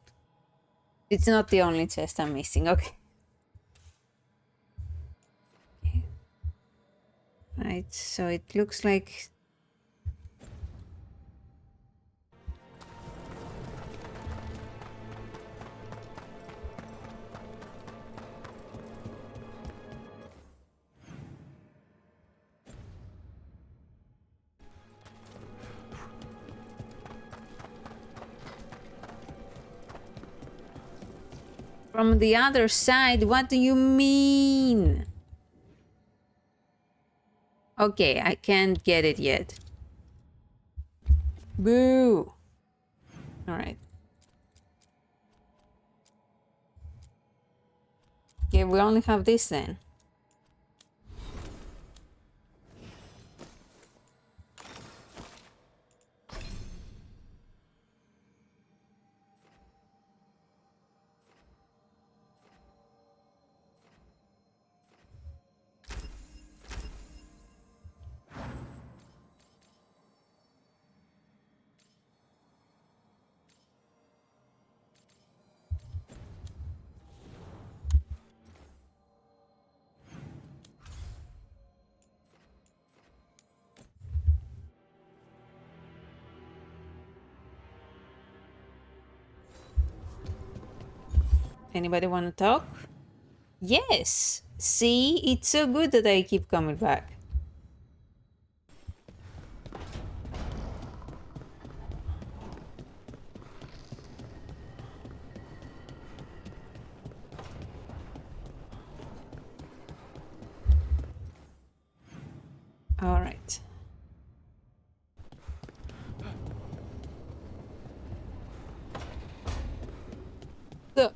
It's not the only chest I'm missing. Okay. Right, so it looks like... From the other side, what do you mean? Okay, I can't get it yet. Boo! Alright. Okay, we only have this then. Anybody want to talk? Yes! See? It's so good that I keep coming back. Alright. So...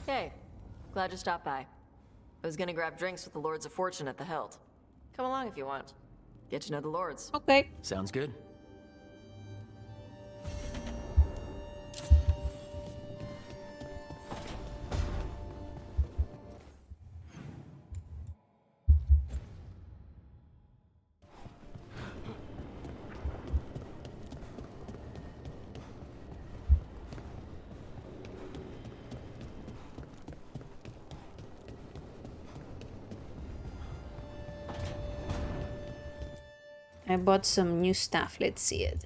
Hey, glad you stopped by. I was gonna grab drinks with the Lords of Fortune at the Hilt. Come along if you want. Get to know the Lords. Okay. Sounds good. I bought some new stuff. Let's see it.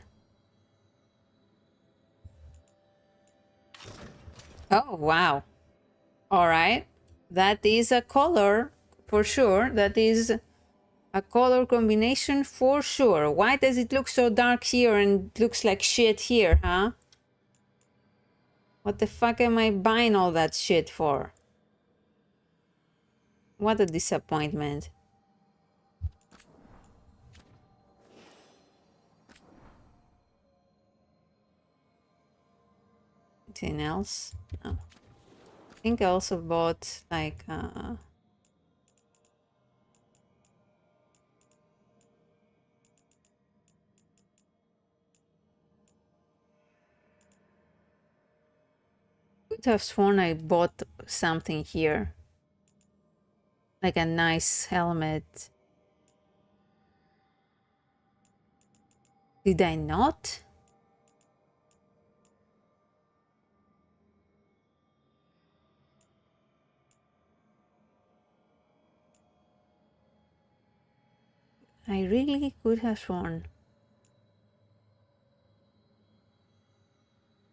Oh, wow. Alright. That is a color for sure. That is a color combination for sure. Why does it look so dark here and looks like shit here, huh? What the fuck am I buying all that shit for? What a disappointment. Anything else? No. I think I also bought like could have sworn I bought something here. Like a nice helmet. Did I not? I really could have sworn.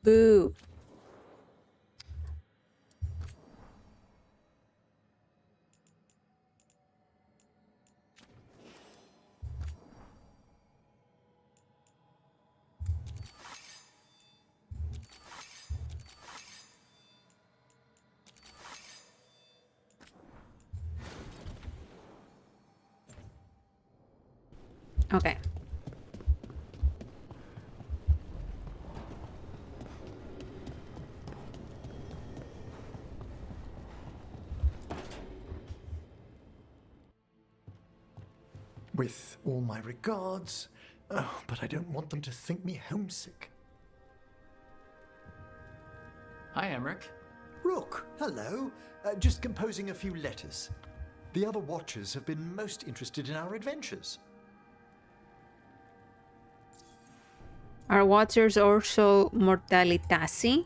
Boo. Okay. With all my regards, but I don't want them to think me homesick. Hi, Emmerich. Rook, hello. Just composing a few letters. The other Watchers have been most interested in our adventures. Are Watchers also mortalitasi?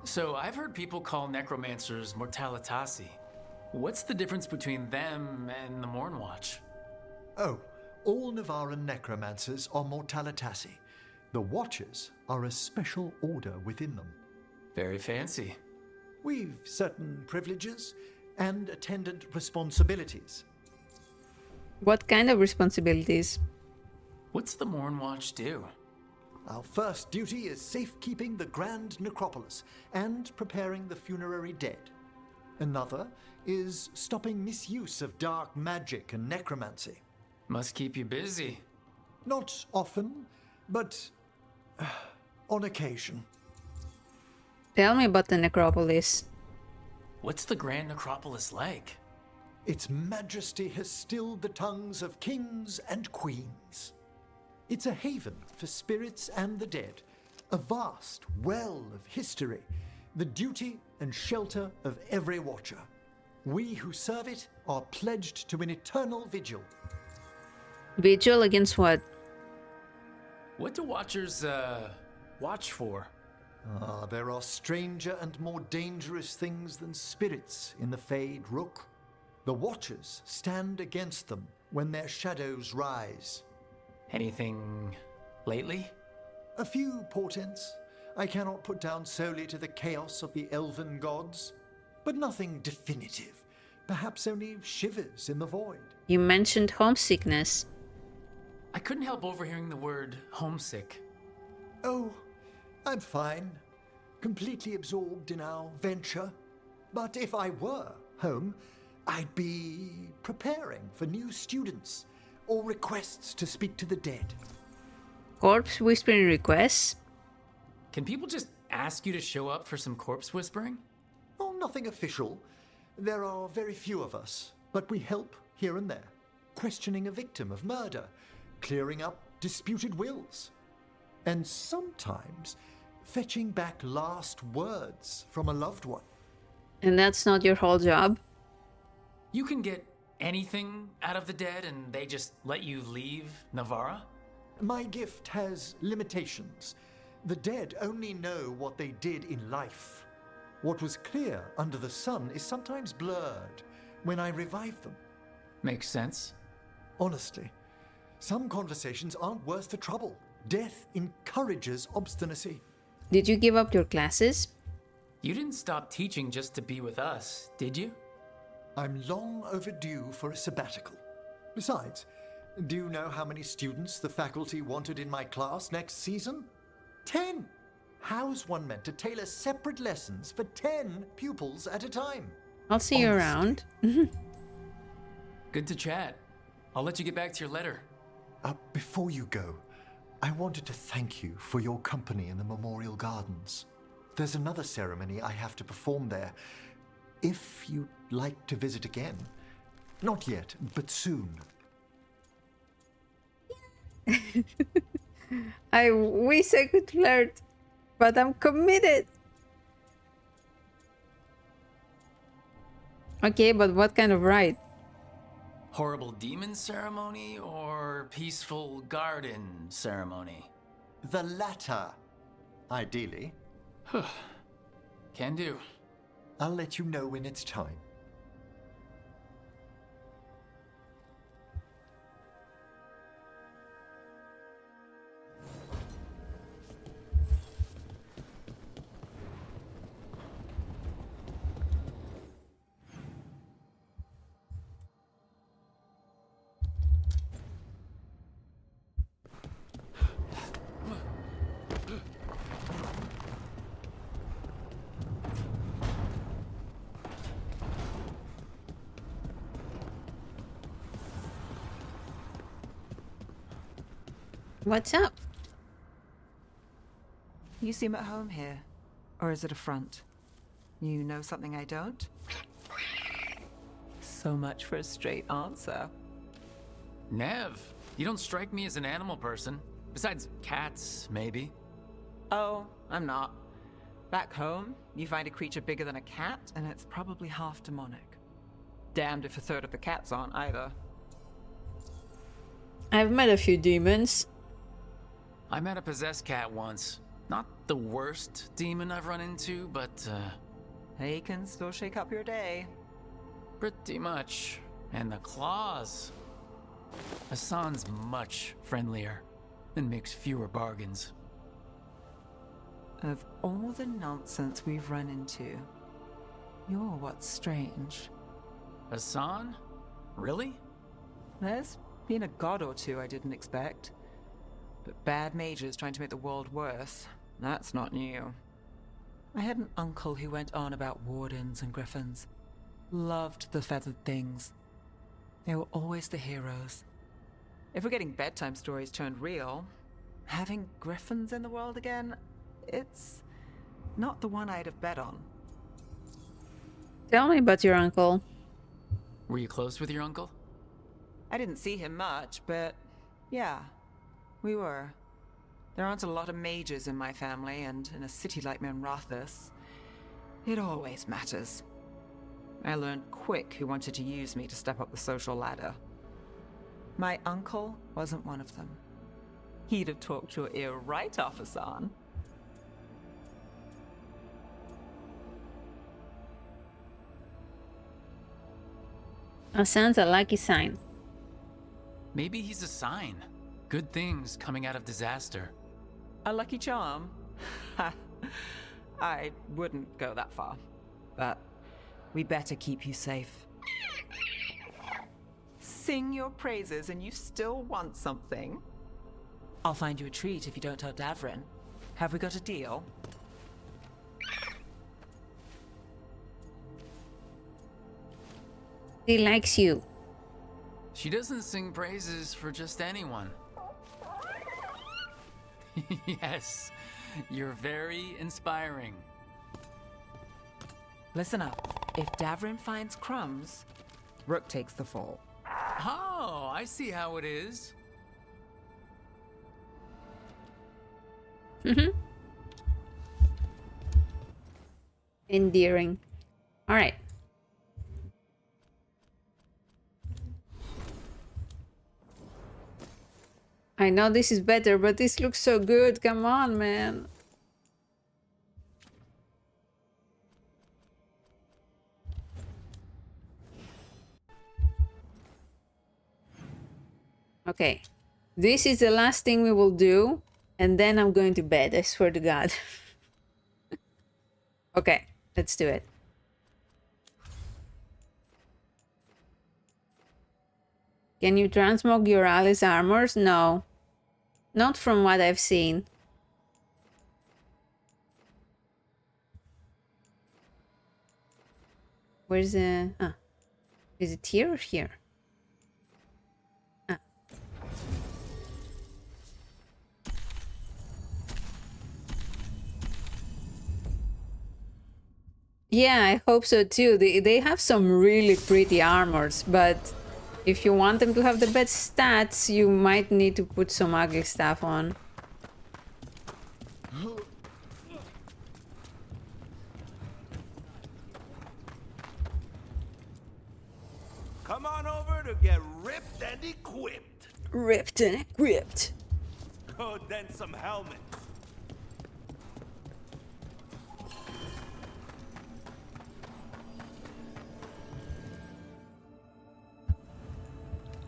So I've heard people call necromancers mortalitasi. What's the difference between them and the Mornwatch? Oh, all Navaran necromancers are mortalitasi. The Watchers are a special order within them. Very fancy. We've certain privileges and attendant responsibilities. What kind of responsibilities? What's the Mornwatch do? Our first duty is safekeeping the Grand Necropolis and preparing the funerary dead. Another is stopping misuse of dark magic and necromancy. Must keep you busy. Not often, but on occasion. Tell me about the necropolis. What's the Grand Necropolis like? Its majesty has stilled the tongues of kings and queens. It's a haven for spirits and the dead, a vast well of history, the duty and shelter of every Watcher. We who serve it are pledged to an eternal vigil. Vigil against what? What do Watchers, watch for? There are stranger and more dangerous things than spirits in the Fade, Rook. The Watchers stand against them when their shadows rise. Anything lately? A few portents I cannot put down solely to the chaos of the elven gods, but nothing definitive. Perhaps only shivers in the void. You mentioned homesickness. I couldn't help overhearing the word homesick. Oh, I'm fine. Completely absorbed in our venture. But if I were home, I'd be preparing for new students or requests to speak to the dead. Corpse whispering requests? Can people just ask you to show up for some corpse whispering? Oh, nothing official. There are very few of us, but we help here and there. Questioning a victim of murder, clearing up disputed wills, and sometimes fetching back last words from a loved one. And that's not your whole job? You can get anything out of the dead and they just let you leave Navara? My gift has limitations. The dead only know what they did in life. What was clear under the sun is sometimes blurred when I revive them. Makes sense. Honestly, some conversations aren't worth the trouble. Death encourages obstinacy. Did you give up your classes? You didn't stop teaching just to be with us, did you? I'm long overdue for a sabbatical. Besides, do you know how many students the faculty wanted in my class next season? 10! How's one meant to tailor separate lessons for 10 pupils at a time? I'll see you around. Good to chat. I'll let you get back to your letter. Before you go, I wanted to thank you for your company in the Memorial Gardens. There's another ceremony I have to perform there. If you'd like to visit again. Not yet, but soon. I wish I could flirt, but I'm committed. Okay, but what kind of rite? Horrible demon ceremony or peaceful garden ceremony? The latter, ideally. Can do. I'll let you know when it's time. What's up? You seem at home here. Or is it a front? You know something I don't? So much for a straight answer. Nev, you don't strike me as an animal person. Besides cats, maybe. Oh, I'm not. Back home, you find a creature bigger than a cat, and it's probably half demonic. Damned if a third of the cats aren't either. I've met a few demons. I met a possessed cat once. Not the worst demon I've run into, but They can still shake up your day. pretty much. And the claws. Hassan's much friendlier and makes fewer bargains. Of all the nonsense we've run into, you're what's strange. Hassan? Really? There's been a god or two I didn't expect. But bad mages trying to make the world worse, that's not new. I had an uncle who went on about wardens and griffins. Loved the feathered things. They were always the heroes. If we're getting bedtime stories turned real, having griffins in the world again, it's not the one I'd have bet on. Tell me about your uncle. Were you close with your uncle? I didn't see him much, but yeah, we were. There aren't a lot of mages in my family, and in a city like Minrathous, it always matters. I learned quick who wanted to use me to step up the social ladder. My uncle wasn't one of them. He'd have talked your ear right off, Hassan. Hassan's a lucky sign. Maybe he's a sign. Good things coming out of disaster. A lucky charm? I wouldn't go that far. But we better keep you safe. Sing your praises and you still want something? I'll find you a treat if you don't tell Davrin. Have we got a deal? He likes you. She doesn't sing praises for just anyone. Yes, you're very inspiring. Listen up. If Davrin finds crumbs, Rook takes the fall. Oh, I see how it is. Endearing. All right. I know this is better, but this looks so good. Come on, man. Okay. This is the last thing we will do, and then I'm going to bed, I swear to God. Okay, let's do it. Can you transmog your Alice armors? No. Not from what I've seen. Where's the... Ah. Is it here or here? Ah. Yeah, I hope so too. They have some really pretty armors, but if you want them to have the best stats, you might need to put some ugly stuff on. Come on over to get ripped and equipped. Ripped and equipped. Go then some helmets.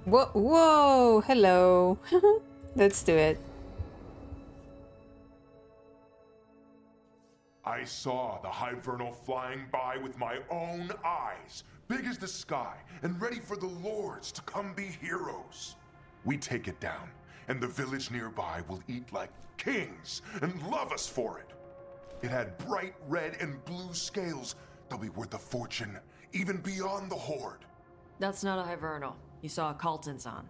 Whoa, whoa, hello. Let's do it. I saw the Hivernal flying by with my own eyes, big as the sky, and ready for the lords to come be heroes. We take it down, and the village nearby will eat like kings and love us for it. It had bright red and blue scales. They'll be worth a fortune, even beyond the Horde. That's not a Hivernal. You saw a Calton's on.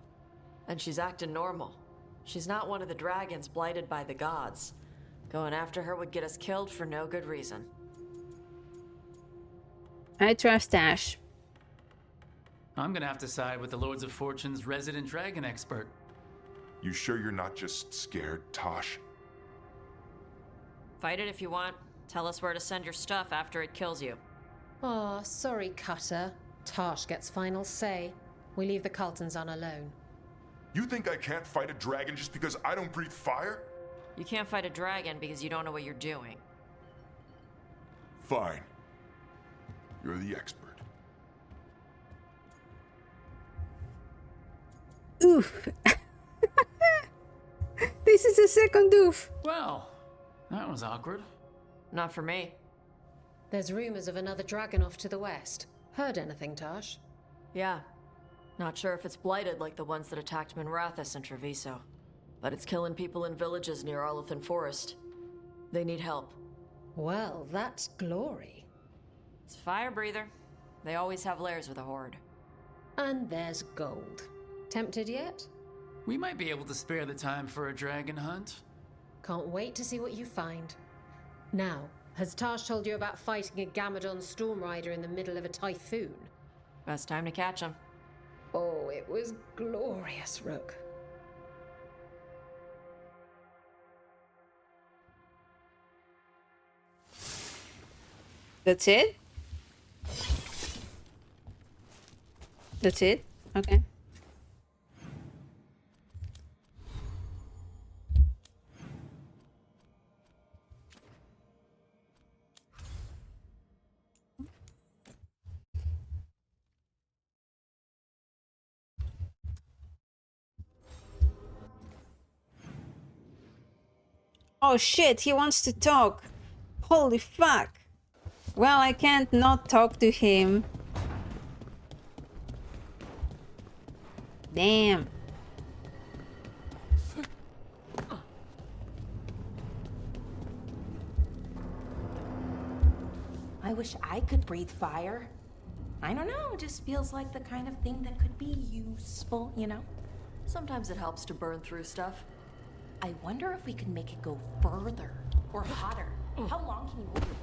And she's acting normal. She's not one of the dragons blighted by the gods. Going after her would get us killed for no good reason. I trust Ash. I'm gonna have to side with the Lords of Fortune's resident dragon expert. You sure you're not just scared, Tosh? Fight it if you want. Tell us where to send your stuff after it kills you. Aw, sorry, Cutter. Tosh gets final say. We leave the Carltons on alone. You think I can't fight a dragon just because I don't breathe fire? You can't fight a dragon because you don't know what you're doing. Fine. You're the expert. Oof. This is the second oof. Well, that was awkward. Not for me. There's rumors of another dragon off to the west. Heard anything, Tosh? Yeah. Not sure if it's blighted like the ones that attacked Minrathous and Treviso. But it's killing people in villages near Arlethan Forest. They need help. Well, that's glory. It's a fire breather. They always have lairs with a horde. And there's gold. Tempted yet? We might be able to spare the time for a dragon hunt. Can't wait to see what you find. Now, has Tosh told you about fighting a Gamadon Stormrider in the middle of a typhoon? Best time to catch him. Oh, it was glorious, Rook. That's it? That's it? Okay. Oh shit, he wants to talk. Holy fuck. Well, I can't not talk to him. Damn. I wish I could breathe fire. I don't know, it just feels like the kind of thing that could be useful, you know? Sometimes it helps to burn through stuff. I wonder if we could make it go further or hotter. How long can you hold your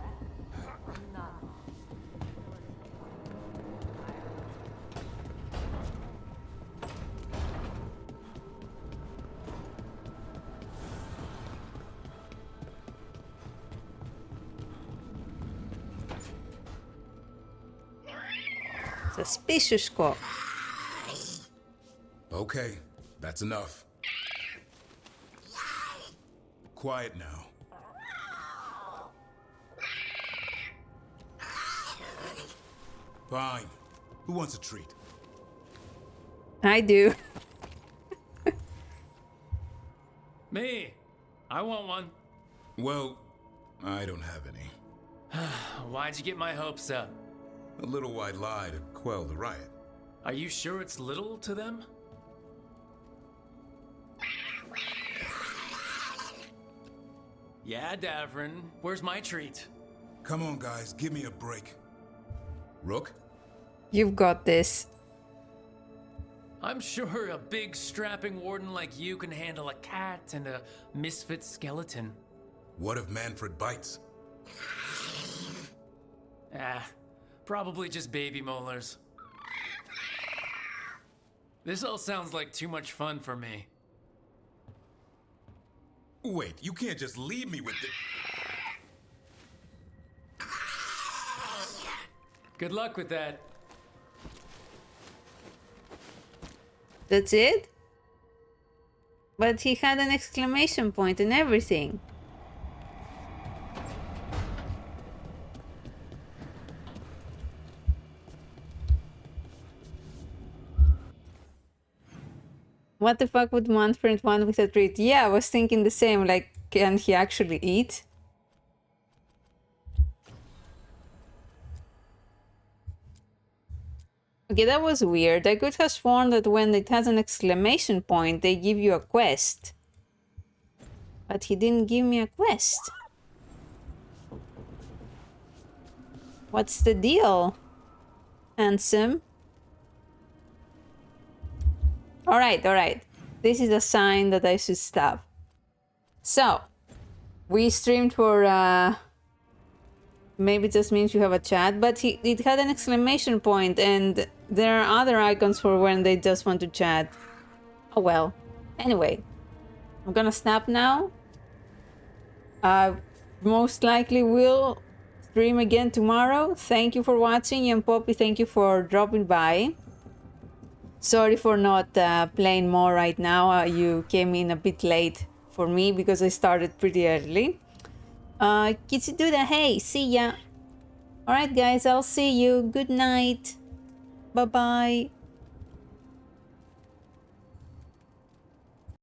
breath? Not. Suspicious cop. Okay, that's enough. Quiet now. Fine. Who wants a treat? I do. Me! I want one. Well, I don't have any. Why'd you get my hopes up? A little white lie to quell the riot. Are you sure it's little to them? Yeah, Davrin. Where's my treat? Come on, guys. Give me a break. Rook? You've got this. I'm sure a big strapping warden like you can handle a cat and a misfit skeleton. What if Manfred bites? Probably just baby molars. This all sounds like too much fun for me. Wait, you can't just leave me with the... Good luck with that. That's it? But he had an exclamation point and everything. What the fuck would one friend want with a treat? Yeah, I was thinking the same, like, can he actually eat? Okay, that was weird. I could have sworn that when it has an exclamation point, they give you a quest. But he didn't give me a quest. What's the deal, handsome? Alright, alright. This is a sign that I should stop. So, we streamed for, maybe it just means you have a chat, but it had an exclamation point, and there are other icons for when they just want to chat. Oh well. Anyway, I'm gonna snap now. Most likely will stream again tomorrow. Thank you for watching, and Poppy, thank you for dropping by. Sorry for not playing more right now. You came in a bit late for me because I started pretty early. Kitsududa, hey, see ya. Alright guys, I'll see you. Good night. Bye-bye.